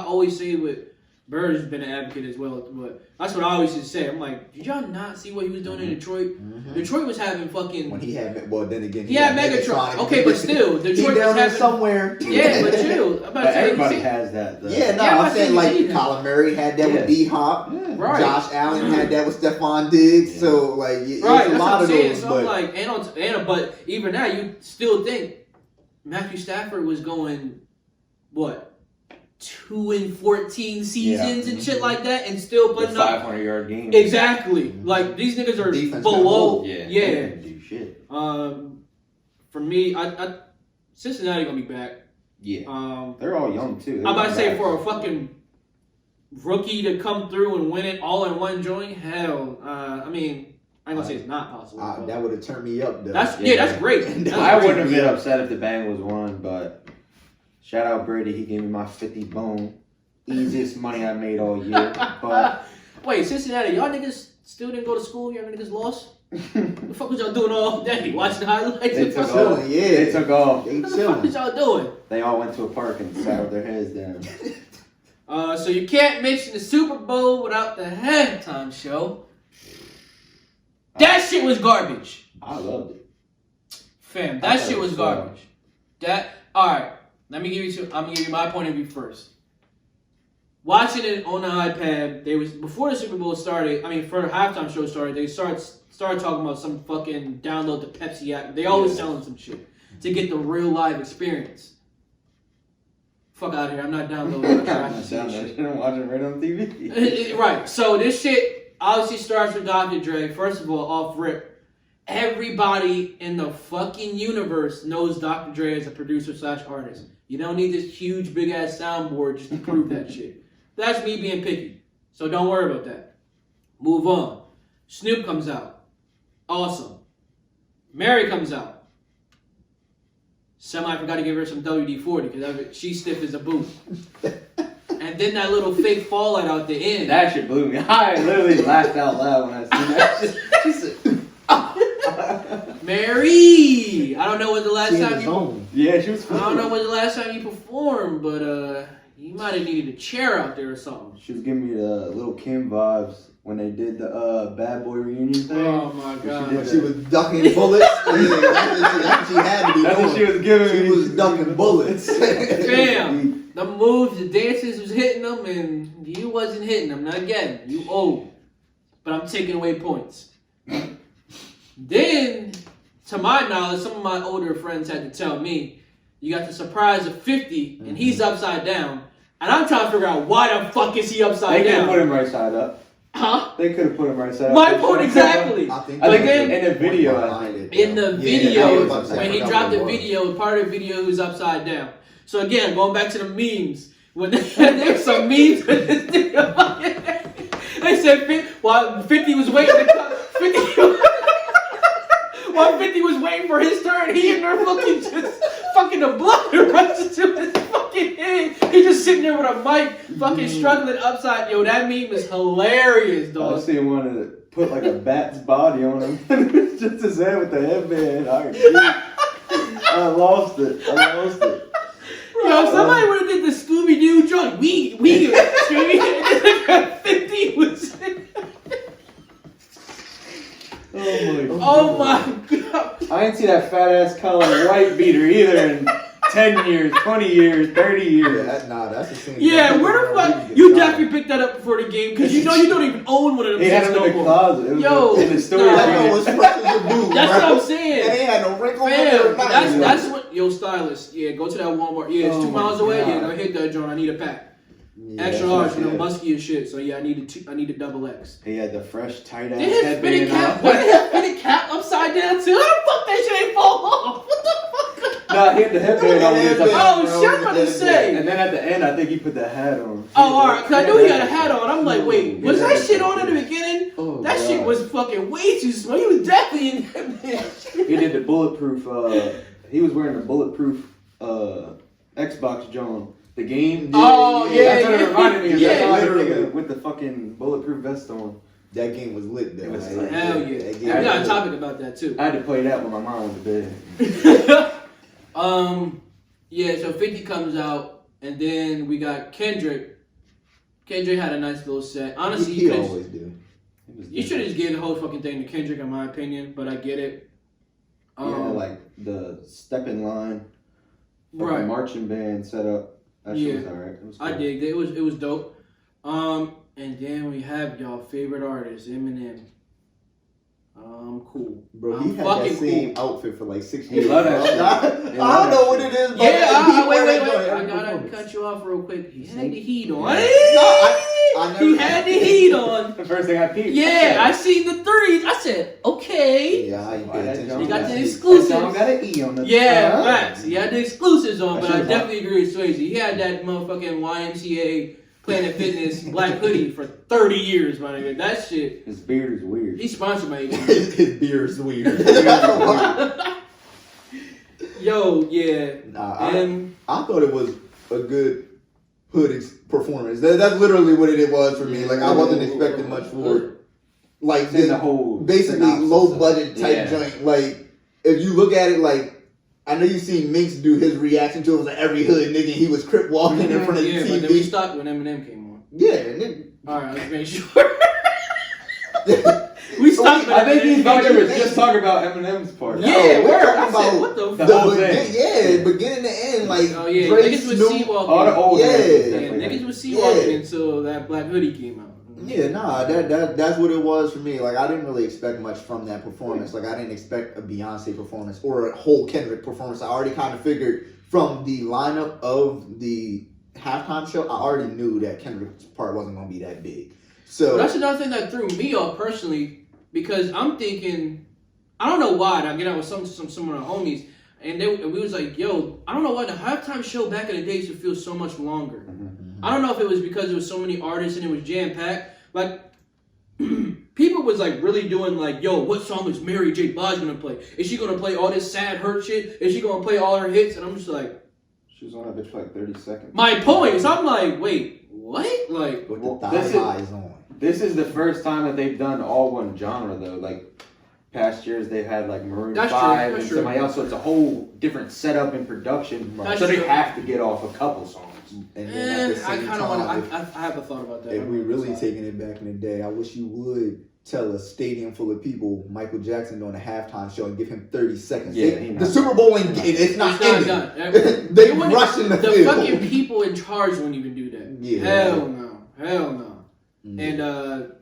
always say with Bird has been an advocate as well, but that's what I always just say. I'm like, did y'all not see what he was doing in Detroit? Mm-hmm. Detroit was having fucking... When he had... Well, then again... He had Megatron. Okay, but still, Detroit was having... somewhere. Yeah, but chill. Everybody has that, though. Yeah, I'm saying, like, Kyler Murray had that with D-Hop. Yeah. Right. Josh Allen had that with Stephon Diggs. Yeah. So, like, it's a lot of those. So I'm like, but even now, you still think Matthew Stafford was going, what? 2-14 seasons and shit like that, and still putting up 500-yard games. Mm-hmm. Exactly. Like these niggas are defense below. Yeah. Do shit. For me, I Cincinnati gonna be back. Yeah. They're all young too. I'm about to say for a fucking rookie to come through and win it all in one joint, hell. I mean, I ain't gonna say it's not possible. That would have turned me up though. That's great. I wouldn't have been upset if the Bengals won, but. Shout out Brady, he gave me my 50 bone. Easiest money I made all year. But wait, Cincinnati, y'all niggas still didn't go to school? Y'all niggas lost? What the fuck was y'all doing all day? Watching the highlights? They took off. They took off. They what the fuck was y'all doing? They all went to a park and sat with their heads down. So you can't mention the Super Bowl without the halftime show. That shit was garbage. I loved it. Fam, that shit was garbage. Alright. I'm gonna give you my point of view first. Watching it on the iPad, before the Super Bowl started. I mean, for the halftime show started, they started talking about some fucking download the Pepsi app. They always selling some shit to get the real live experience. Fuck out of here! I'm not downloading. I'm watching right on TV. Right. So this shit obviously starts with Dr. Dre. First of all, off rip. Everybody in the fucking universe knows Dr. Dre as a producer / artist. You don't need this huge big ass soundboard just to prove that shit. That's me being picky. So don't worry about that. Move on. Snoop comes out. Awesome. Mary comes out. I forgot to give her some WD-40 because she's stiff as a boot. And then that little fake fallout out the end. That shit blew me. I literally laughed out loud when I seen that. She said, Mary! I don't know when the last time you... Yeah, she was I don't know when the last time you performed, but you might have needed a chair out there or something. She was giving me the Little Kim vibes when they did the Bad Boy reunion thing. Oh my god. When she was ducking bullets. That's what she had to be That's doing. what she was giving me. She was ducking bullets. Fam, the moves, the dances was hitting them, and you wasn't hitting them. Now again, you old. But I'm taking away points. Then... To my knowledge, some of my older friends had to tell me, you got the surprise of 50, and he's upside down. And I'm trying to figure out why the fuck is he upside down. They can't put him right side up. Huh? They could have put him right side. My point exactly. I think Like then- in the video, In the Yeah, video, I was about to say, when I he forgot dropped what the it was. video, part of the video was upside down. So again, going back to the memes, when there's some memes with this nigga. They said while 50 was waiting to come, 50 while 50 was waiting for his turn, he in there fucking the blood rushes to his fucking head. He just sitting there with a mic, fucking struggling upside. Yo, that meme is hilarious, I dog. was seeing one that put like a bat's body on him. It's just his head with the headband. I lost it. Yo, if somebody would have did the Scooby Doo joint, we Scooby 50 was. Oh my god! I ain't see that fat ass color white beater either in 10 years, 20 years, 30 years. Yeah, that's the thing. Yeah, where the fuck? You definitely picked that up before the game because you know you don't even own one of them. He had shits him no in the more. closet. It was Yo, in the storage nah. That unit. was fresh as a dude. That's bro. what I'm And saying. they had no wrinkles. Fam, Nothing. that's what. Yo, stylist. Yeah, go to that Walmart. Yeah, it's Oh 2 my miles away. God. Yeah, go hit that joint. I need a pack. Yeah, Extra that's large, what you know, it is. musky and shit. So yeah, I need a double X. He had the fresh, tight ass Did his spinning headband cap? on. What did his spinning cap upside down too? How the fuck that shit ain't fall off? What the fuck? Nah, he had the headband on. When he was like, Oh shit! I was about to say. and then at the end, I think he put the hat on. Oh, alright, cause I knew he had a hat on. I'm like, wait, was Yeah. that shit on in the beginning? Oh, That shit God. was fucking way too small. He was definitely in that bitch. He did the bulletproof. He was wearing the bulletproof Xbox John. The game. Oh, yeah, That's what it yeah. reminded me of. Yeah, That's all I could literally. think of with the fucking bulletproof vest on. That game was lit though. It was Like, Hell yeah. that game Yeah, we got a was topic about that too. I had to play that when my mom went to bed. Yeah, so 50 comes out, and then we got Kendrick. Kendrick had a nice little set. Honestly, he you could always do. you should have just gave the whole fucking thing to Kendrick, in my opinion, but I get it. Yeah, like the step in line, right. marching band setup. That shit was alright. It was cool. I digged it. It was dope. And then we have y'all favorite artist, Eminem. Cool. Bro, I'm he had fucking that same outfit for like 6 He years. love that shit. I He don't love know that what shit. it is, but Yeah, he wait. wear that joint I every gotta performance. cut you off real quick. He had the heat on. No, I never- He had the heat on. The first thing I peeped. Yeah, I seen the threes. I said, okay. Yeah, I ain't pay attention. You got to the that. exclusives. John got an E on the Yeah, facts. He had the exclusives on, That but shit I was definitely agree with Swayze. He had that motherfucking YMCA Planet Fitness black hoodie for 30 years, my nigga. That shit. His beard is weird. He's sponsored by AT&T. His beard's weird. Yo, yeah. Nah, And I thought it was a good hood performance. That's literally what it was for me. Like I wasn't expecting much for it. Like It's in the whole basically synopsis low of- budget type yeah. joint. Like if you look at it, like I know you've seen Minx do his reaction to it was like every hood nigga he was crip walking in front of the yeah, TV. but then we stopped when Eminem came on. Yeah, nigga. Alright, let's make sure. We stopped I think Eminem he thought came they on. was just talking about Eminem's part. Yeah, we're word. talking I said, about what the the fuck? whole begin- thing. yeah, beginning to end, like Oh yeah, Drake, niggas was Snoop. sea-walking. All the old Yeah. heads Yeah, definitely niggas had- was sea-walking Yeah. until that black hoodie came out. Yeah, nah, that's what it was for me. Like I didn't really expect much from that performance. Like I didn't expect a Beyonce performance or a whole Kendrick performance. I already kind of figured from the lineup of the halftime show, I already knew that Kendrick's part wasn't gonna be that big. So But that's another thing that threw me off personally, because I'm thinking, I don't know why. I get out with some of the homies, and we was like, yo, I don't know why the halftime show back in the day used to feel so much longer. I don't know if it was because there was so many artists and it was jam packed. Like people was like really doing like, yo, what song is Mary J. Blige gonna play? Is she gonna play all this sad hurt shit? Is she gonna play all her hits? And I'm just like, She was on that bitch for like 30 seconds. my point. So I'm like, wait, what? Like, with Well, the this thigh is- highs on. This is the first time that they've done all one genre though. Like past years they've had like Maroon That's true, 5 that's and true. somebody else, so it's a whole different setup and production. That's so they true. have to get off a couple songs. And then at the I same kind of want time, to. I have a thought about that. if we really taking it back in the day, I wish you would tell a stadium full of people Michael Jackson doing a halftime show and give him 30 seconds. Yeah, the not- Super Bowl ain't it's not ending. done. They wouldn't- rushing the The field. fucking people in charge wouldn't even do that. Yeah. Hell no. Hell no. Mm. And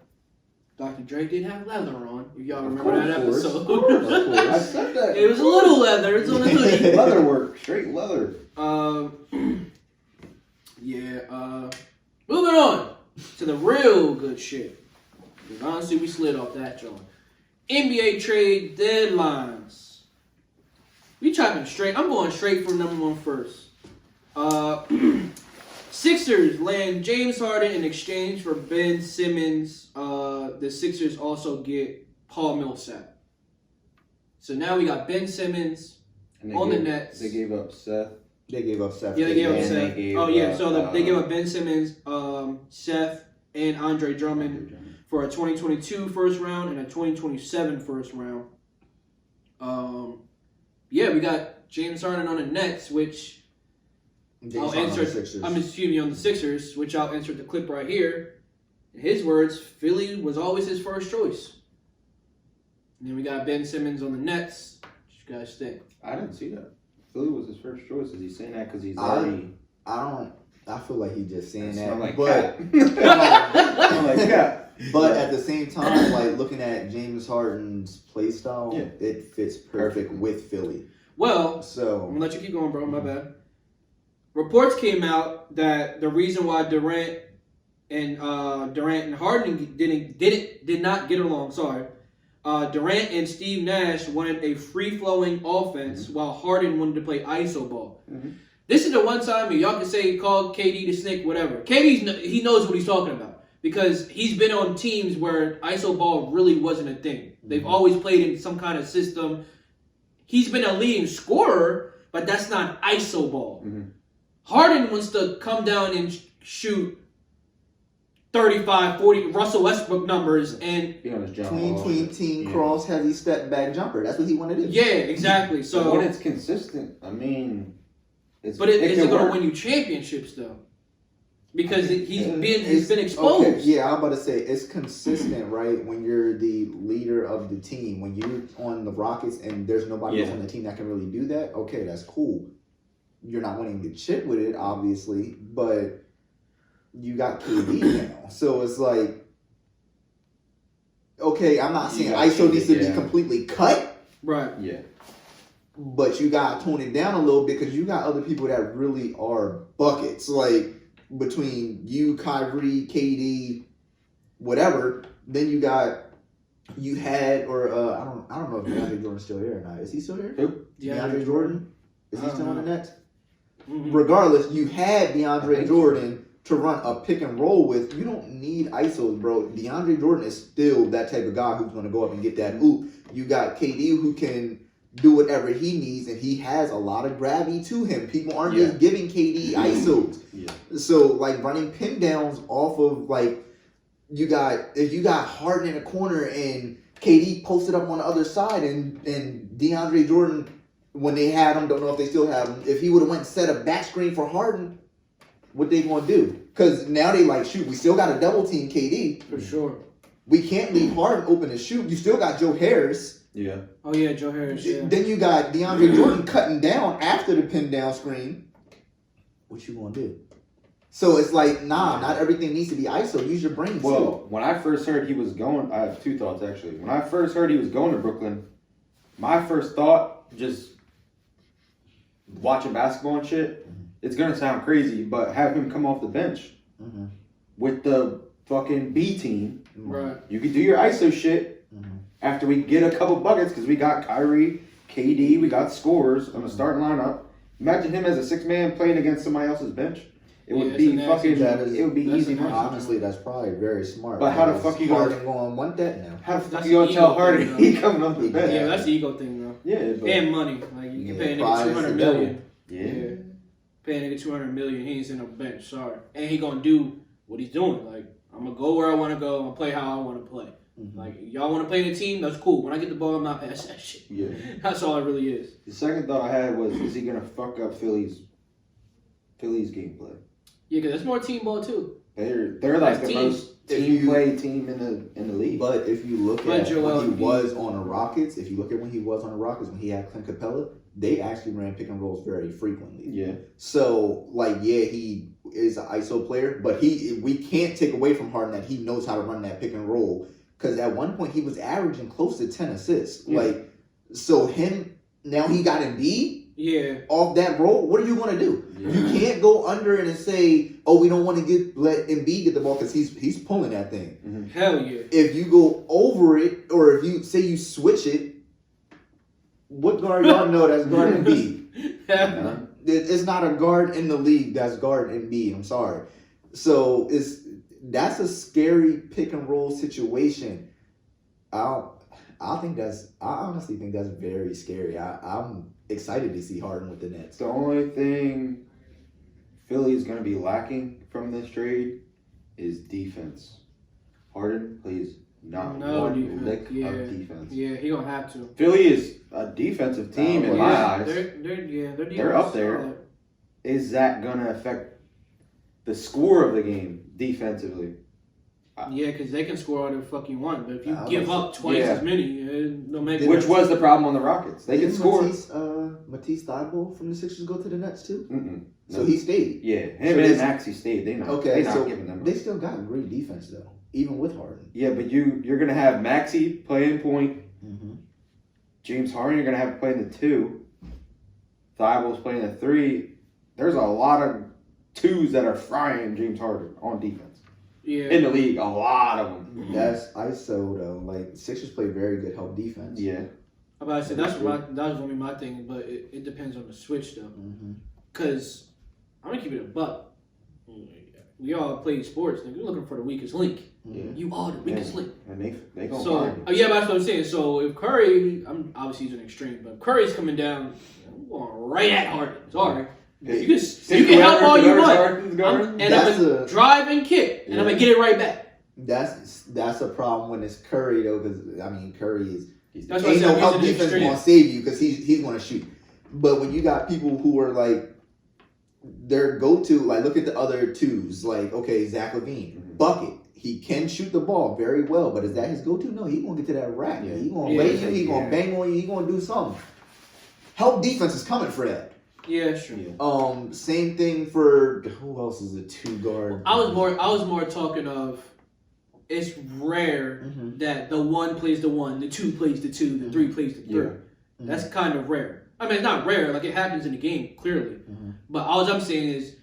Dr. Dre did have leather on. If y'all Of remember that course. episode. Of I course. said that. It was a little leather. It's on the hoodie. Leather work, straight leather. Yeah. Moving on to the real good shit. 'Cause honestly, we slid off that joint. NBA trade deadlines. We chopping straight. I'm going straight for number one first. Sixers land James Harden in exchange for Ben Simmons. The Sixers also get Paul Millsap. So now we got Ben Simmons on the Nets. They gave up Seth. They gave up Seth. Yeah, they gave up And Seth. they gave They gave up Ben Simmons, Seth, and Andre Drummond for a 2022 first round and a 2027 first round. We got James Harden on the Nets, which I'll insert. On the Sixers, which I'll insert the clip right here. In his words, Philly was always his first choice. And then we got Ben Simmons on the Nets. What you guys think? I didn't see that. Philly was his first choice. Is he saying that because he's already? I feel like he's just saying that. Like but But at the same time, like looking at James Harden's play style, it fits perfect with Philly. Well, so I'm gonna let you keep going, bro. My bad. Reports came out that the reason why Durant and Harden did not get along. Sorry, Durant and Steve Nash wanted a free-flowing offense, while Harden wanted to play iso ball. Mm-hmm. This is the one time y'all can say call KD the snake, whatever. He knows what he's talking about because he's been on teams where iso ball really wasn't a thing. They've always played in some kind of system. He's been a leading scorer, but that's not iso ball. Mm-hmm. Harden wants to come down and shoot 35, 40 Russell Westbrook numbers and tween cross heavy step back jumper. That's what he wanted to do. Yeah, exactly. So when it's consistent, I mean, is it going to win you championships though? Because he's been exposed. Okay, yeah, I'm about to say it's consistent, right? When you're the leader of the team, when you're on the Rockets and there's nobody else on the team that can really do that. Okay, that's cool. You're not winning the chip with it, obviously, but you got KD now. So it's like, okay, I'm not saying ISO needs to be completely cut. Right. Yeah. But you got to tone it down a little bit because you got other people that really are buckets. Like, between you, Kyrie, KD, whatever, then you had, I don't know if DeAndre Jordan's still here or not. Is he still here? Who? DeAndre Jordan? Is he still on the Nets? Mm-hmm. Regardless, you had DeAndre Jordan to run a pick and roll with. You don't need ISOs, bro. DeAndre Jordan is still that type of guy who's going to go up and get that oop. You got KD who can do whatever he needs, and he has a lot of gravity to him. People aren't just giving KD ISOs. Yeah. So, like, running pin downs off of, like, if you got Harden in a corner and KD posted up on the other side and DeAndre Jordan, when they had him, don't know if they still have him, if he would have went and set a back screen for Harden, what they going to do? Because now they like, shoot, we still got to double team KD. For sure. We can't leave Harden open to shoot. You still got Joe Harris. Yeah. Oh, yeah, Joe Harris. Yeah. Then you got DeAndre Jordan cutting down after the pin down screen. What you going to do? So it's like, not everything needs to be ISO. Use your brain. Well, when I first heard he was going, I have two thoughts actually. When I first heard he was going to Brooklyn, my first thought, just watching basketball and shit, it's going to sound crazy, but have him come off the bench with the fucking B team. Right. You could do your ISO shit after we get a couple buckets because we got Kyrie, KD, we got scorers on the starting lineup. Imagine him as a 6-man playing against somebody else's bench. It would be fucking. It would be easy. Honestly, that's probably very smart. But how the fuck you going to want that now? How the fuck you gonna tell Harden he coming off the bench? Yeah, that's the ego thing though. Yeah, but and money. Like you can pay a nigga $200 million. Yeah. Pay a nigga $200 million. He ain't sitting on the bench. Sorry, and he gonna do what he's doing. Like I'm gonna go where I want to go. I'm gonna play how I want to play. Like y'all want to play in a team, that's cool. When I get the ball, I'm not passing that shit. Yeah, that's all it really is. The second thought I had was, is he gonna fuck up Philly's gameplay? Yeah, because that's more team ball too. They're like the most team play team in the league. But if you look at when he was on the Rockets, when he had Clint Capella, they actually ran pick and rolls very frequently. Yeah. So he is an ISO player, but we can't take away from Harden that he knows how to run that pick and roll. Because at one point he was averaging close to 10 assists. Yeah. Now he got Embiid. Yeah. off that roll, what are you going to do? Yeah. You can't go under it and say, "Oh, we don't want to let Embiid get the ball because he's pulling that thing." Mm-hmm. Hell yeah. If you go over it, or if you say you switch it, what guard y'all know that's guarding Embiid? It's not a guard in the league that's guarding Embiid. I'm sorry. So that's a scary pick and roll situation. I honestly think that's very scary. I'm excited to see Harden with the Nets. The only thing Philly is going to be lacking from this trade is defense. Harden plays not one lick of defense. Yeah, he gonna have to. Philly is a defensive team in my eyes. They're up there. solid. Is that going to affect the score of the game defensively? Yeah, because they can score all the fuck you want, but if you I give was- up twice Yeah. as many, no make Which was the problem on the Rockets. They can Didn't score. Matisse Thybulle from the Sixers go to the Nets too? Mm-mm. So he stayed. Yeah, him So and they- Maxey stayed. They not So giving them. they still got great defense though, even with Harden. Yeah, but you're gonna have Maxey playing point. Mm-hmm. James Harden, you're gonna have to play in the 2. Thybulle's playing the 3. There's a lot of 2s that are frying James Harden on defense Yeah. in the league. A lot of them. That's ISO though. Like Sixers play very good help defense. Yeah. I'm about to say that was gonna be my thing, but it depends on the switch though. Mm-hmm. Cause I'm gonna keep it a buck. We all play sports, and we're looking for the weakest link. Yeah. You are the weakest link. And they gonna So find it. yeah, that's what I'm saying. So if Curry, I'm obviously he's an extreme, but if Curry's coming down, I'm going right at Harden. Sorry, you can help all you want, and I'm gonna drive and kick, and I'm gonna get it right back. That's a problem when it's Curry though, because I mean Curry is That's why I ain't said no he's help an defense extreme. gonna save you because he's gonna shoot. But when you got people who are like their go-to, like look at the other 2s, like okay, Zach LaVine, bucket. He can shoot the ball very well, but is that his go-to? No, he gonna get to that rack. Yeah. He gonna lay you. He gonna bang on you. He gonna do something. Help defense is coming for that. Yeah, sure. Same thing for who else is a 2 guard? I was more talking of it's rare that the 1 plays the 1, the 2 plays the 2, the 3 plays the 3. Yeah. That's kind of rare. I mean, it's not rare. Like it happens in the game clearly. Mm-hmm. But all I'm saying is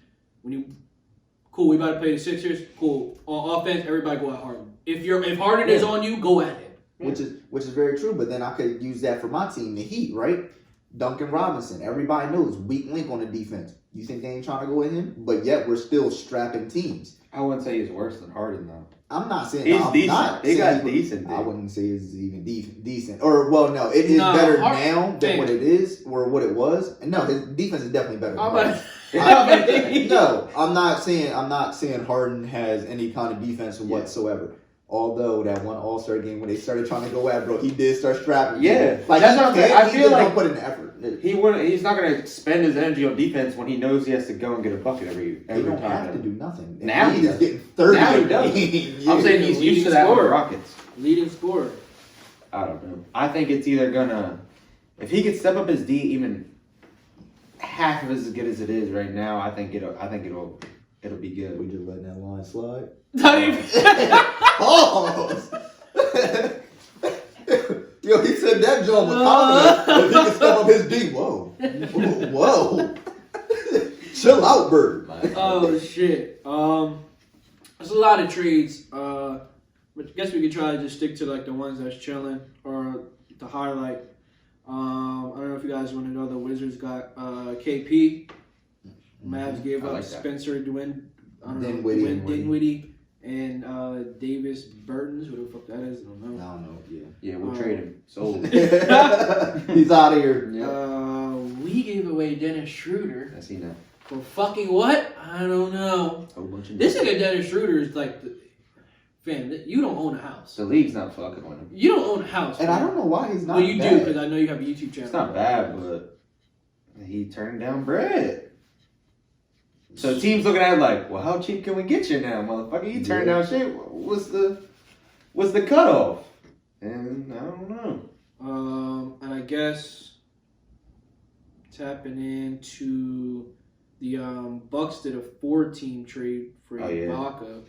cool. We about to play the Sixers. Cool. On offense, everybody go at Harden. If Harden is on you, go at it. Which is very true. But then I could use that for my team, the Heat, right? Duncan Robinson. Everybody knows weak link on the defense. You think they ain't trying to go at him? But yet we're still strapping teams. I wouldn't say he's worse than Harden though. I'm not saying He's I'm decent. Not They saying got decent. I wouldn't say it's even decent. Or well, no, it is No, better Harden- now than what it is or what it was. And no, his defense is definitely better. Than Harden. No, I'm not saying Harden has any kind of defense whatsoever. Although that one All-Star game when they started trying to go at bro, he did start strapping. Yeah, like that's what I'm saying. I feel like put in the effort. He's not going to spend his energy on defense when he knows he has to go and get a bucket every He don't time. have to do nothing. Now he he is does. getting 30. Now he a does. game. I'm saying he's used to that with the scorer. Rockets. Leading scorer. I don't know. I think it's either gonna, if he could step up his D even half of as good as it is right now, I think it'll be good. We just letting that line slide. Not even. Pause. Yo, he said that John was confident if he could step up his D. Whoa. Whoa. Chill out, Bird. Oh shit. There's a lot of trades. But I guess we could try to just stick to like the ones that's chilling or to highlight. I don't know if you guys want to know the Wizards got KP. Mavs gave I up like that. Spencer Dinwiddie and Davis Burtons. Who the fuck that is? I don't I know. don't know. Yeah. Yeah, we'll trade him. Sold. He's out of here. We gave away Dennis Schroeder I seen that. for fucking what? I don't know. Whole bunch of This nigga Dennis Schroeder is like, fam, you don't own a house. The league's not fucking with him. You don't own a house. And I don't know why he's not. Well, you do bad. because I know you have a YouTube channel. It's not bad, but he turned down bread. So teams looking at it like, well, how cheap can we get you now, motherfucker? You turned down shit. What's the cutoff? And I don't know. And I guess tapping into the Bucks did a 4-team trade for Ibaka.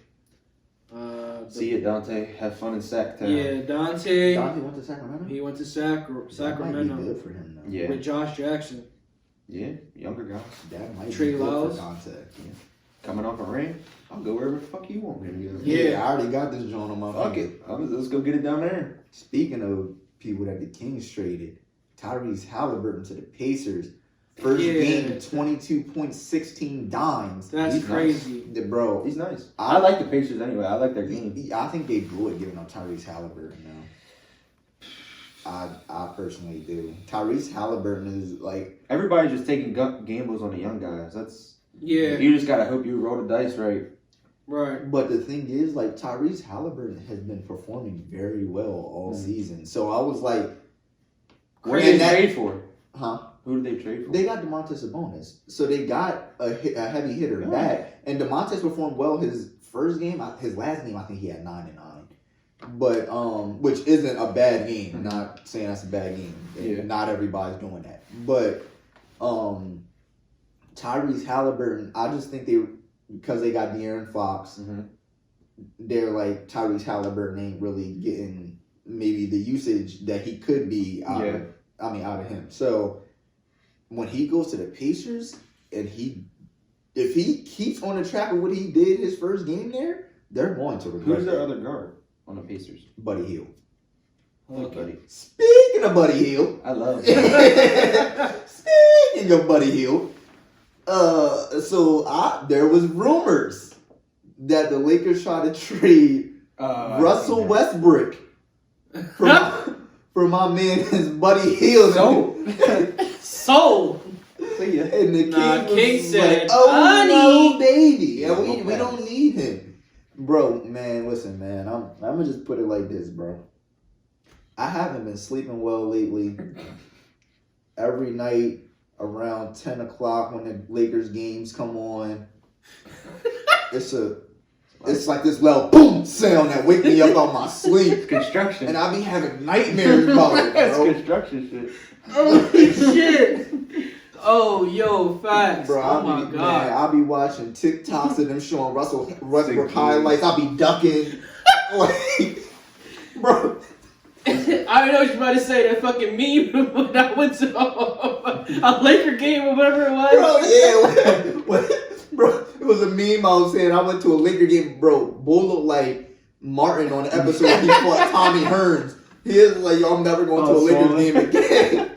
See you, Dante. Have fun in Sacktown. Yeah, Dante Dante went to Sacramento. He went to That might be Sacramento good for him, though. Yeah. with Josh Jackson. Yeah, younger guys. That might Trey be good Lyles. for contact. Yeah. Coming off a ring, I'll go wherever the fuck you want me to go. Yeah, I already got this joint on my Fuck finger. it. Let's go get it down there. Speaking of people that the Kings traded, Tyrese Halliburton to the Pacers. First Yeah. game, 22 points, 16 dimes. That's He's crazy. Bro, He's nice. I like the Pacers anyway. I like their game. I think they blew it giving up Tyrese Halliburton now. I personally do. Tyrese Halliburton is like... Everybody's just taking gambles on the young guys. Yeah. You just gotta hope you roll the dice right. Right. But the thing is, like, Tyrese Halliburton has been performing very well all season. So I was like... What did they trade for? Huh? Who did they trade for? They got DeMontis Sabonis. So they got a heavy hitter back. And DeMontis performed well his first game. His last game, I think he had 9-9. But, which isn't a bad game. I'm not saying that's a bad game. Yeah. Not everybody's doing that. But, Tyrese Halliburton, I just think because they got De'Aaron Fox, they're like, Tyrese Halliburton ain't really getting maybe the usage that he could be out of him. So, when he goes to the Pacers, and if he keeps on the track of what he did his first game there, they're going to regret Who's their it. other guard on the Pacers? Buddy Hield. Buddy. Speaking of Buddy Hield. I love him. Speaking of Buddy Hield. There was rumors that the Lakers tried to trade Russell Westbrook for my man, his Buddy Hield. So. See ya. And the King was said, like, "Oh honey." no, baby, Yeah, we don't need him, bro." Man, listen, man, I'm gonna just put it like this, bro. I haven't been sleeping well lately. Every night around 10 o'clock when the Lakers games come on, it's like this loud boom sound that wake me up out my sleep, Construction. and I be having nightmares about it, That's bro. construction shit. Holy shit. Oh, yo, facts. Bro, oh my god. Man, I'll be watching TikToks of them showing Russell Westbrook highlights. I'll be ducking. Like, bro. I don't know what you're about to say. That fucking meme when I went to a Laker game or whatever it was. Bro, yeah. Bro, it was a meme I was saying. I went to a Laker game, bro. Bull looked like Martin on the episode where he fought Tommy Hearns. He is like, yo, I'm never going to a Lakers game again.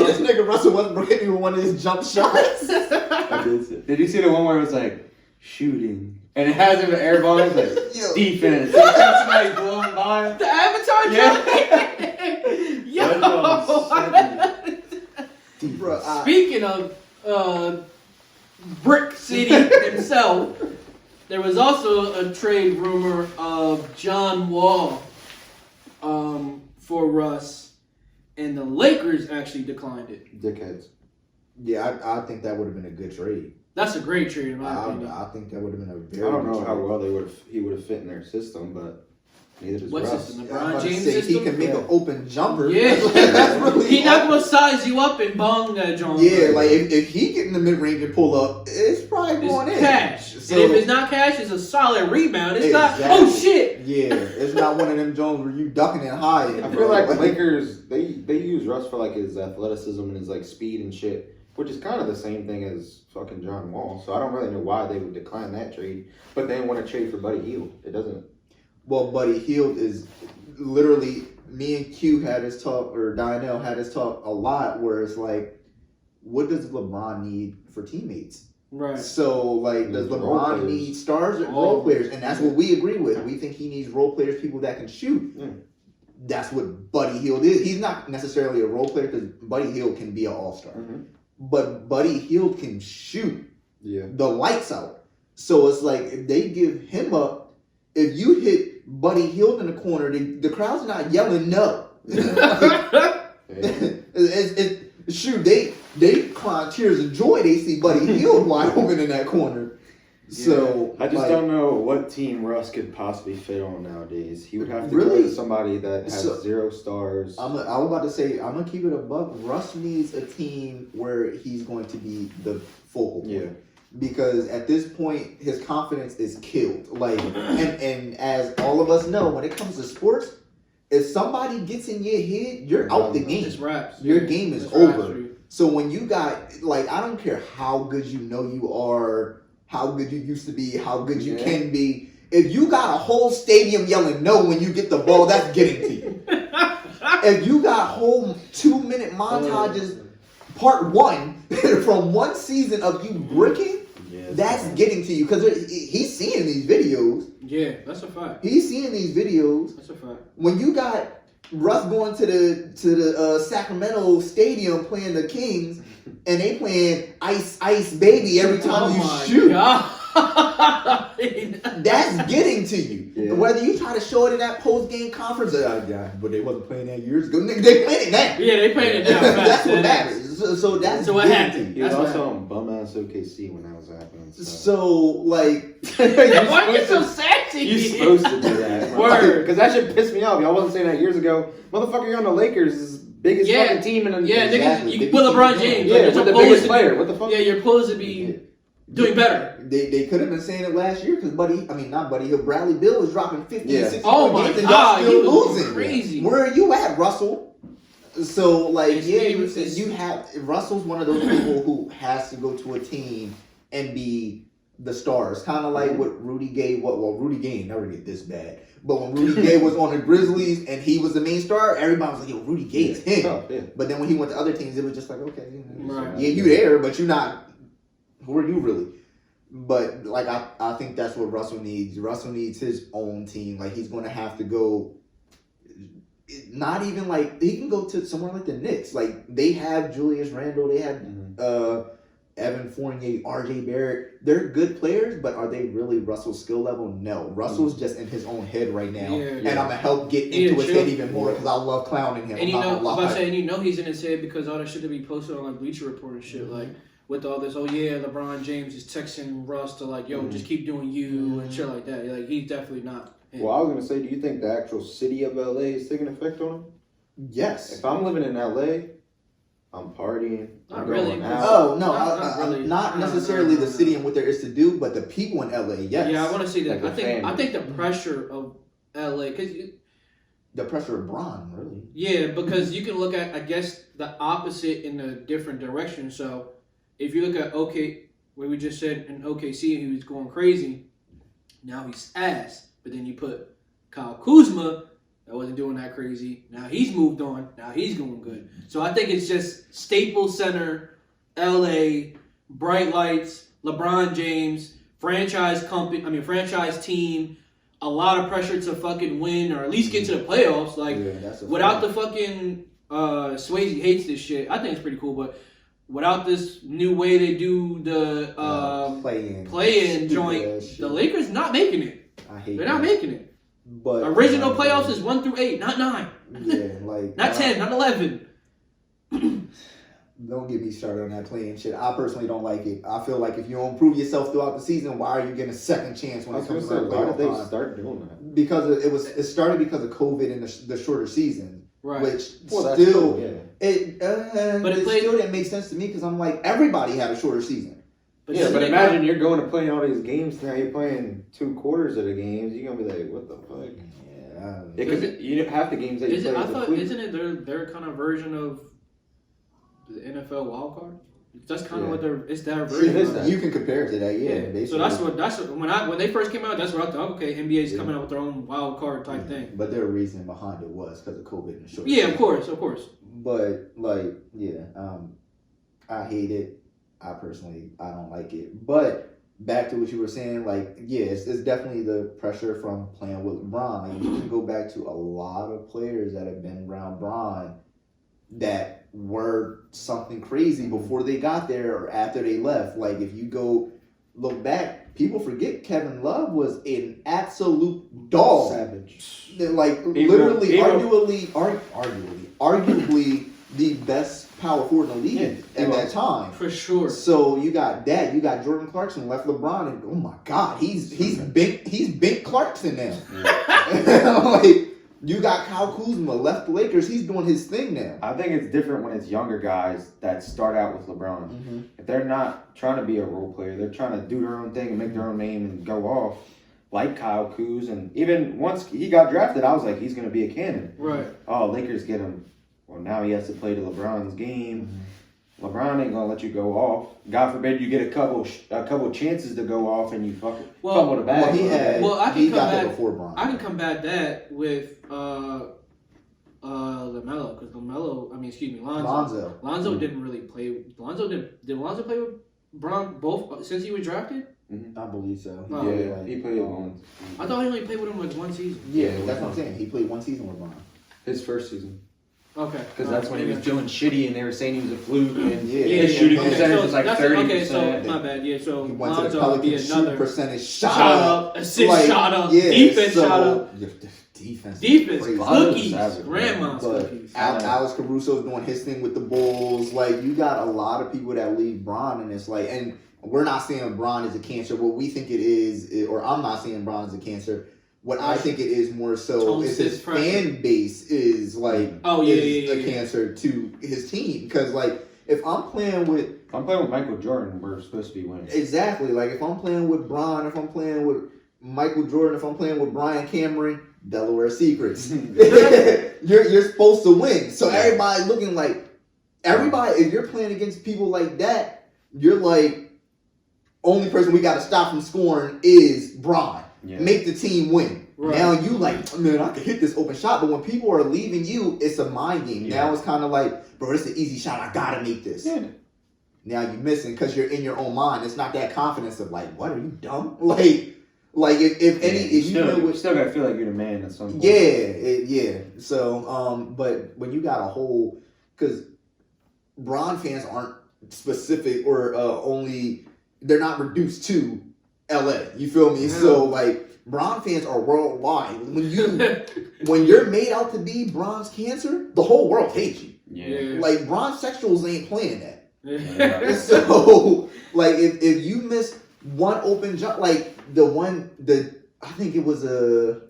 This nigga Russell Westbrook hit me with one of his jump shots. Did you see the one where it was like shooting and it has him an air ball? It's like Yo. defense. Somebody blowing by. The Avatar Yo. Bro, Speaking of Brick City himself, there was also a trade rumor of John Wall for Russ. And the Lakers actually declined it. Dickheads. yeah, I think that would have been a good trade. That's a great trade, in my opinion. I think that would have been a I very don't know good how trade. well he would have fit in their system, but neither does What Russ. system? Yeah, I'm LeBron about to James say, system? he can make an open jumper. Yeah. That's really He not gonna size you up and bong that John. Yeah, like if he get in the mid range and pull up, it's probably going It's in. cash. So, And if it's not cash, it's a solid rebound. It's Exactly. not, oh shit. yeah, it's not one of them Jones where you ducking and hiding. I bro. feel like the Lakers they use Russ for like his athleticism and his like speed and shit, which is kind of the same thing as fucking John Wall. So I don't really know why they would decline that trade, but they want to trade for Buddy Hield. It doesn't. Well, Buddy Hield is literally, me and Q had this talk, or Donnell had this talk a lot, where it's like, what does LeBron need for teammates? Right. So, like, does Role LeBron players. need stars or role players? And that's what we agree with. We think he needs role players, people that can shoot. Mm. That's what Buddy Hield is. He's not necessarily a role player because Buddy Hield can be an all-star. Mm-hmm. But Buddy Hield can shoot Yeah. the lights out. So it's like, if they give him up, if you hit Buddy Hield in the corner, the crowd's not yelling no. Shoot, they cry tears of joy. They see Buddy Hield wide open in that corner. So I just like, don't know what team Russ could possibly fit on nowadays. He would have to Really? go to somebody that has 0 stars. I was about to say, I'm gonna keep it a buck. Russ needs a team where he's going to be the focal point. Yeah. Because at this point, his confidence is killed. Like, and as all of us know, when it comes to sports, if somebody gets in your head, you're out the game. It's raps. Your game is It's raps over. for you. So when you got, like, I don't care how good you know you are, how good you used to be, how good you can be. If you got a whole stadium yelling no when you get the ball, that's getting to you. If you got whole 2-minute montages, part one, from one season of you bricking, that's getting to you. Because he's seeing these videos. Yeah, that's a fact. He's seeing these videos. That's a fact. When you got Russ going to the Sacramento Stadium playing the Kings, and they playing Ice Ice Baby every time you shoot. That's getting to you. Yeah. Whether you try to show it in that post-game conference, but they wasn't playing that years ago. They playing it now. Yeah, they playing it now. That's what matters. So that's what happened. He was also on bum-ass OKC when that was happening. So like... Why are you so sassy? You're supposed to do that. Word. Because that shit pissed me off. Y'all wasn't saying that years ago. Motherfucker, you're on the Lakers' biggest fucking team in the... Yeah, exactly. Niggas, with LeBron James. Yeah, with the biggest player. What the fuck? Yeah, you're supposed to be doing better. They could have been saying it last year because Bradley Beal was dropping 50 and 60 my games and God, y'all still losing. Crazy. Where are you at, Russell? So like, you have Russell's one of those people who has to go to a team and be the stars, kind of like what Rudy Gay. Rudy Gay never get this bad, but when Rudy Gay was on the Grizzlies and he was the main star, everybody was like, "Yo, Rudy Gay is him." Oh, yeah. But then when he went to other teams, it was just like, "Okay, you there, but you're not. Who are you really?" But like, I think that's what Russell needs. Russell needs his own team. Like, he's going to have to go. Not even like he can go to somewhere like the Knicks. Like, they have Julius Randle, they have Evan Fournier, RJ Barrett. They're good players, but are they really Russell's skill level? No. Russell's just in his own head right now, and I'm gonna help get into his head even more because I love clowning him. And he's in his head because all that shit to be posted on like Bleacher Report and shit, like with all this. Oh yeah, LeBron James is texting Russ to like, yo, just keep doing you and shit like that. Like, he's definitely not. Well, I was gonna say, do you think the actual city of LA is taking effect on him? Yes. If I'm living in LA, I'm partying. Not really. Oh no, not necessarily the city and what there is to do, but the people in LA. Yes. Yeah, I want to see that. I think the pressure of LA, because the pressure of Bron, really. Yeah, because you can look at, I guess, the opposite in a different direction. So if you look at where we just said in OKC, he was going crazy. Now he's ass. But then you put Kyle Kuzma, that wasn't doing that crazy. Now he's moved on. Now he's going good. So I think it's just Staples Center, LA, bright lights, LeBron James, franchise team, a lot of pressure to fucking win or at least get to the playoffs. Like, without the fucking Swayze hates this shit. I think it's pretty cool, but without this new way they do the play-in joint, the Lakers not making it. They're not making it. But original playoffs is 1 through 8, not 9. Yeah, like not 10, not 11. Don't get me started on that playing shit. I personally don't like it. I feel like if you don't improve yourself throughout the season, why are you getting a second chance when it comes to why did they start doing that? Because it started because of COVID and the shorter season, right? Which still didn't make sense to me because I'm like, everybody had a shorter season. But imagine you're going to play all these games now. You're playing 2 quarters of the games. You're gonna be like, what the fuck? Yeah, because half the games that you play. I thought, isn't it their kind of version of the NFL wild card? That's kind of what it's their version. You can compare it to that, yeah. So that's when they first came out, that's what I thought. Okay, NBA's coming out with their own wild card type thing. But their reason behind it was because of COVID and short. Yeah, of course. But I hate it. I personally, I don't like it. But back to what you were saying, like, it's definitely the pressure from playing with LeBron. Like, you can go back to a lot of players that have been around Bron that were something crazy before they got there or after they left. Like, if you go look back, people forget Kevin Love was an absolute dog. Savage. Like, literally, arguably the best power forward in the league at that time. For sure. So you got that. You got Jordan Clarkson left LeBron, and oh my God, he's big Clarkson now. Like, you got Kyle Kuzma left the Lakers. He's doing his thing now. I think it's different when it's younger guys that start out with LeBron. Mm-hmm. If they're not trying to be a role player, they're trying to do their own thing and make their own name and go off. Like Kyle Kuz, and even once he got drafted, I was like, he's going to be a cannon. Right. Oh, Lakers get him. Well, now he has to play to LeBron's game. LeBron ain't gonna let you go off. God forbid you get a couple chances to go off and you fucking fumble the bag. He got there before Bron. I can combat that with LaMelo, because Lonzo didn't really play. Did Lonzo play with Bron both since he was drafted? Mm-hmm. I believe so. He played once. I thought he only played with him like one season. Yeah, that's what I'm saying. He played one season with Bron. His first season. Okay. Because that's when he was doing shitty and they were saying he was a fluke and his shooting percentage was like 30%. Okay, so my bad. Yeah, so he went to the Lonzo would be Pelicans, another shoot percentage shot up, assist shot up, defense shot up. Defense, cookies, grandma's cookies. Alex Caruso's doing his thing with the Bulls. Like, you got a lot of people that leave Bron, and it's like, and we're not saying Bron is a cancer. What we think it is, or I'm not saying Bron is a cancer. What I think it is more so is his fan base is like a cancer to his team. Because like if I'm playing with Michael Jordan, we're supposed to be winning. Exactly. Like if I'm playing with Bron, if I'm playing with Michael Jordan, if I'm playing with Brian Cameron, Delaware Secrets, you're supposed to win. So everybody looking like if you're playing against people like that, you're like only person we got to stop from scoring is Bron. Yeah. Make the team win. Right. Now you like, man, I can hit this open shot, but when people are leaving you, it's a mind game. Yeah. Now it's kind of like, bro, this is an easy shot. I gotta make this. Yeah. Now you're missing because you're in your own mind. It's not that confidence of like, what, are you dumb? Like if you still gotta feel like you're the man at some point. Yeah. So, but when you got a whole, because Bron fans aren't specific or only, they're not reduced to LA, you feel me? Yeah. So like Bron fans are worldwide. When you're made out to be Bron's cancer, the whole world hates you. Yeah. Like Bron sexuals ain't playing that. Yeah. So like if you miss one open jump, like I think it was a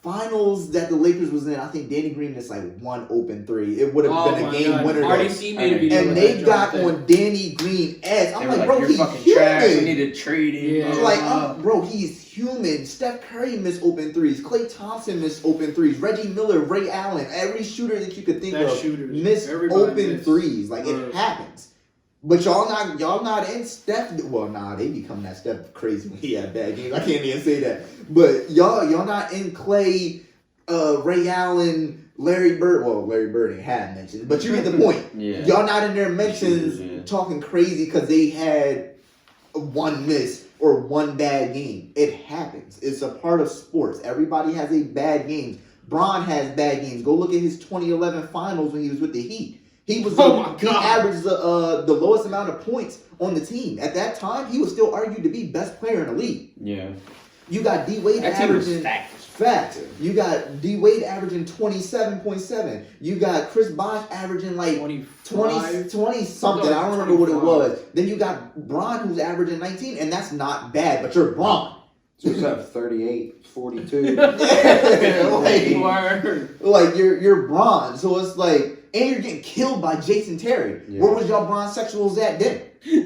finals that the Lakers was in. I think Danny Green missed like one open three. It would have been a game winner. RDC made a video and they got on Danny Green ass. I'm like, bro, you're he's fucking human. Trash. We need to trade him. Yeah. Like, bro, he's human. Steph Curry missed open threes. Klay Thompson missed open threes. Reggie Miller, Ray Allen, every shooter that you could think of missed open threes. Like it happens. But y'all not in Steph. Well, nah, they become that Steph crazy when he had bad games. I can't even say that. But y'all not in Clay, Ray Allen, Larry Bird. Well, Larry Bird ain't had mentions, but you get the point. Yeah. Y'all not in their mentions talking crazy because they had one miss or one bad game. It happens. It's a part of sports. Everybody has a bad game. Bron has bad games. Go look at his 2011 finals when he was with the Heat. He was he averaged the lowest amount of points on the team. At that time, he was still argued to be best player in the league. Yeah. You got D Wade averaging fact. You got D Wade averaging 27.7. You got Chris Bosh averaging like 20 something. I don't remember what it was. Then you got Bron who's averaging 19, and that's not bad, but you're Bron. So you have 38, 42. like you're Bron. So it's like, and you're getting killed by Jason Terry. Yeah. Where was y'all Bron sexuals at then?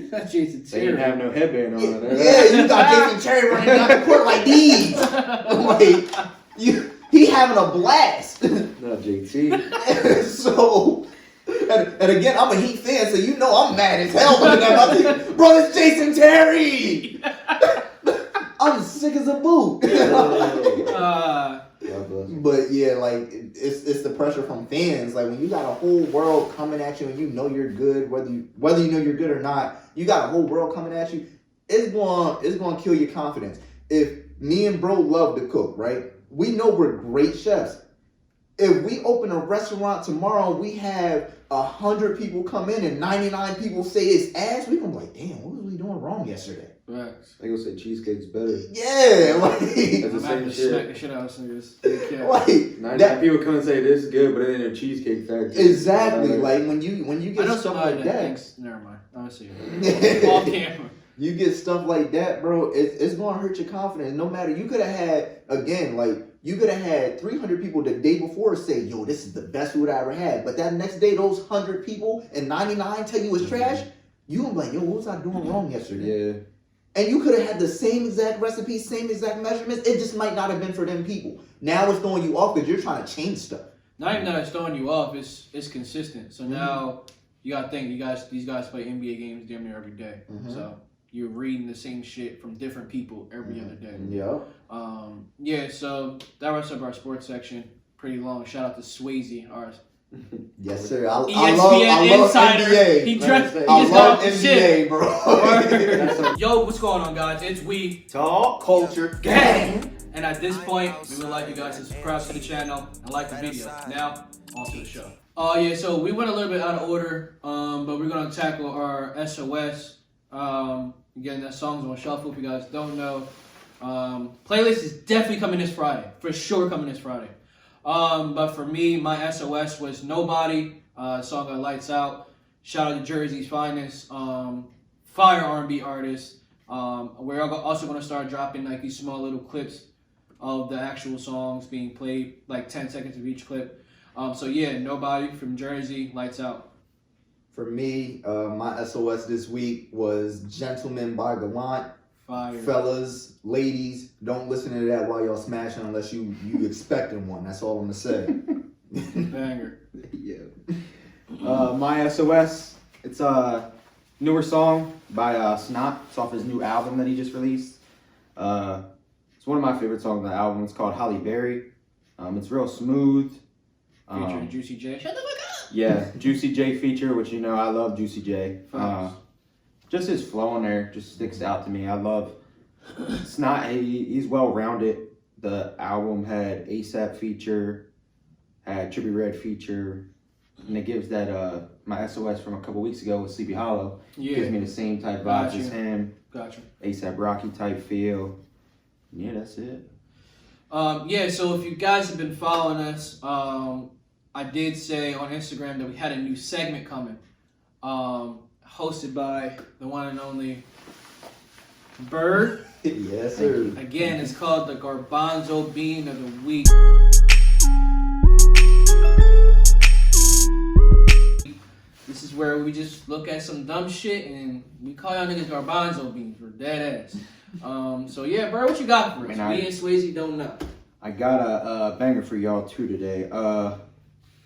That's Jason Terry. They didn't have no headband on there. Yeah, you got Jason Terry running down the court like these. Like, he having a blast. Not JT. So, and again, I'm a Heat fan, so you know I'm mad as hell. Bro, it's Jason Terry. I'm sick as a boot. But yeah, like it's the pressure from fans. Like when you got a whole world coming at you and you know you're good, whether you know you're good or not, you got a whole world coming at you. It's going to kill your confidence. If me and bro love to cook, right? We know we're great chefs. If we open a restaurant tomorrow, we have 100 people come in and 99 people say it's ass. We gonna be like, damn, what was we doing wrong yesterday? Right. They gonna say cheesecake's better. Yeah, like that's the same shit. Smack the shit out of some niggas. Like 99 people come and say this is good, but then they're cheesecake factory. Exactly. Like when you get stuff like that. Thinks, never mind. I'm see it. Off camera. You get stuff like that, bro. It's gonna hurt your confidence. No matter, you could have had you could have had 300 people the day before say, yo, this is the best food I ever had. But that next day, those 100 people and 99 tell you it's trash. You gonna be like, yo, what was I doing wrong yesterday? Yeah. And you could have had the same exact recipe, same exact measurements. It just might not have been for them people. Now it's throwing you off because you're trying to change stuff. Not even that it's throwing you off. It's consistent. So now you gotta think, these guys play NBA games damn near every day. So you're reading the same shit from different people every other day. Yep. So that wraps up our sports section. Pretty long. Shout out to Swayze, our Yes, sir. ESPN I love insider. NBA. He just I got love off the NBA, shit. bro. Yo, what's going on, guys? It's We Talk Culture Gang. And at this point, we would like you guys to subscribe to the channel and like the video. Now, on to the show. So we went a little bit out of order, but we're gonna tackle our SOS. Again, that song's on shuffle. If you guys don't know, playlist is definitely coming this Friday. For sure, coming this Friday. But for me, my SOS was Nobody, song that lights out. Shout out to Jersey's finest, fire R&B artist. We're also going to start dropping like these small little clips of the actual songs being played, like 10 seconds of each clip. So yeah, Nobody from Jersey, lights out. For me, my SOS this week was Gentleman by Gallant. Fire. Fellas, ladies, don't listen to that while y'all smashing unless you expecting one. That's all I'm gonna say. Banger. Yeah. My SOS, it's a newer song by Snot. It's off his new album that he just released. It's one of my favorite songs on the album. It's called Holly Berry. It's real smooth. Featuring Juicy J. Shut the fuck up! Yeah, Juicy J feature, which you know I love Juicy J. Just his flow in there just sticks out to me. I love Snot. He's well rounded. The album had ASAP feature, had Trippie Redd feature, and it gives that my SOS from a couple weeks ago with Sleepy Hollow. Yeah. Gives me the same type vibes Gotcha. as him. Gotcha. ASAP Rocky type feel. Yeah, that's it. So if you guys have been following us, I did say on Instagram that we had a new segment coming. Hosted by the one and only Bird. Yes, sir. Again, it's called the Garbanzo Bean of the Week. This is where we just look at some dumb shit and we call y'all niggas Garbanzo Beans. We're dead ass. So yeah, Bird, what you got for us? Me and Swayze don't know. I got a banger for y'all too today.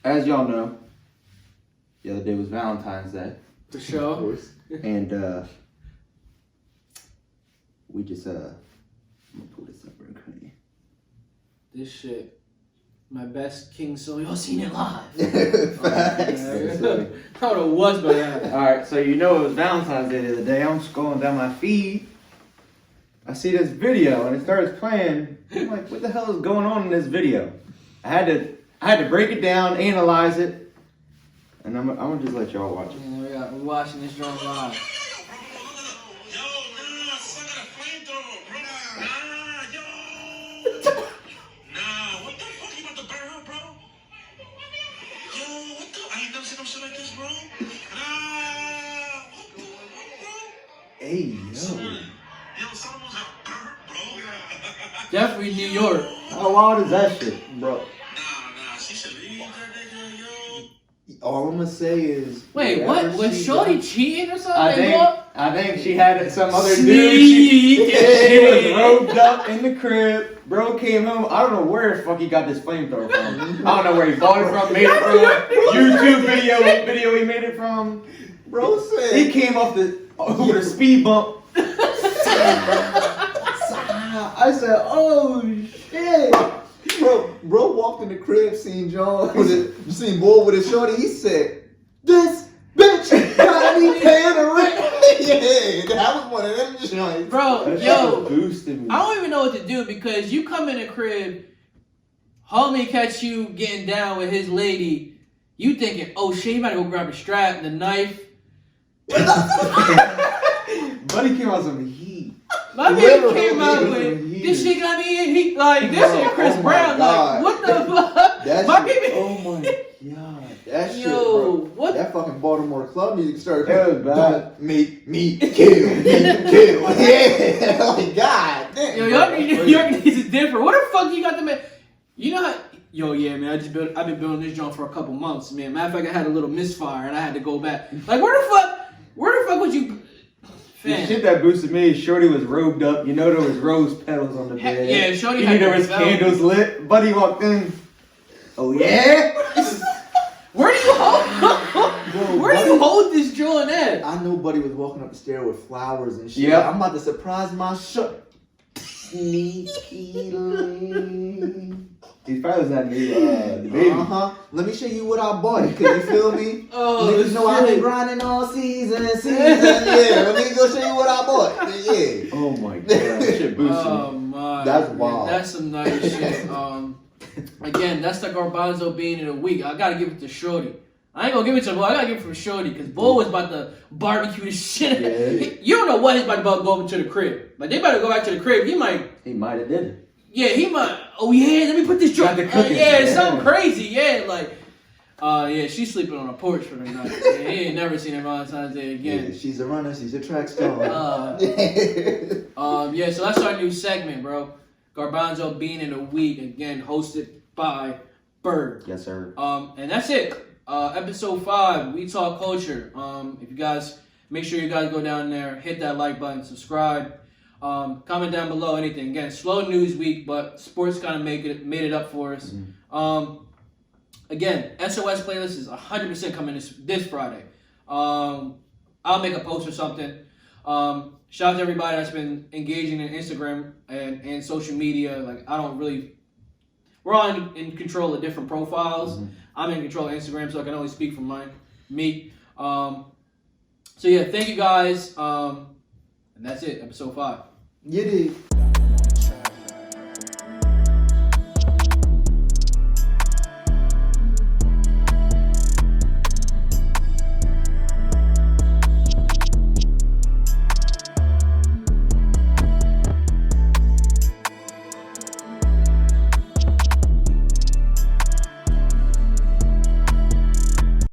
As y'all know, the other day was Valentine's Day. The show. Of course. And we just I'm gonna pull this up real quick. This shit. My best King So y'all seen it live. Facts. I don't know what's but yeah. Alright, so you know it was Valentine's Day the other day. I'm scrolling down my feed. I see this video and it starts playing. I'm like, what the hell is going on in this video? I had to break it down, analyze it, and I'm gonna just let y'all watch it. Yeah, we're watching this drum live. Hey, yo. Definitely New York. How wild is that shit, bro? All I'm gonna say is. Wait, what? Was Shorty cheating or something? I think she had some other dude. Sneak. She was robed up in the crib. Bro came home. I don't know where the fuck he got this flamethrower from. I don't know where he bought it from, made it from. YouTube video he made it from. Bro said. He came off over the speed bump. I said, oh shit. Bro walked in the crib, seen John, seen boy with his shorty. He said, "This bitch got me paying the rent." Yeah, that was one of them joints. Bro, yo, boosted me. I don't even know what to do because you come in the crib, homie catch you getting down with his lady, you thinking, oh shit, you better go grab a strap and a knife. Buddy came out some heat. My man came out with, this shit got me in heat. Like, this is Chris Brown. God. Like, what the fuck? That My shit, baby. oh my god. That shit, Yo, bro. what? That fucking Baltimore club music started. It was bad. Don't make me kill. Yeah. Like, god damn. Yo, y'all New York niggas is different. What the fuck you got them at? You know how? Yo, yeah, man. I've been building this joint for a couple months, man. Matter of fact, I had a little misfire and I had to go back. Like, where the fuck would you? The shit that boosted me is Shorty was robed up. You know there was rose petals on the bed. Yeah, Shorty You had knew there was velvet. candles lit. Buddy walked in. Oh yeah? Where do you hold? Bro, Where do you hold this drawing at? I know Buddy was walking up the stair with flowers and shit. Yeah. I'm about to surprise my sneaky link. He's probably was that new the baby. Let me show you what I bought. Cause you feel me? Oh, Niggas know I've been grinding all season. Yeah, let me go show you what I bought. Yeah. Oh my god, that shit boosted. Oh my. That's wild. That's some nice shit. Again, that's the garbanzo bean of the week. I gotta give it to Shorty. I ain't gonna give it to Bull. I gotta give it to Shorty because Bull was about to barbecue the shit. Yeah. You don't know what he's about to go over to the crib. Like they better go back to the crib. He might have did it. Yeah, he might. Oh yeah, let me put this drop. Yeah, it's something crazy. Yeah, like, yeah, she's sleeping on a porch for the night. Yeah, he ain't never seen her Valentine's Day again. Yeah, she's a runner. She's a track star. Yeah, so that's our new segment, bro. Garbanzo Bean in a Week, again hosted by Bird. Yes, sir. And that's it. Episode 5, We Talk Culture. If you guys make sure you guys go down there, hit that like button, subscribe. Comment down below anything. Again, slow news week, but sports kind of made it up for us. Again, SOS playlist is 100% coming this Friday. I'll make a post or something. Shout out to everybody that's been engaging in Instagram and social media. Like we're all in control of different profiles. I'm in control of Instagram, so I can only speak for me. So yeah, thank you guys. And that's it, episode 5. You did.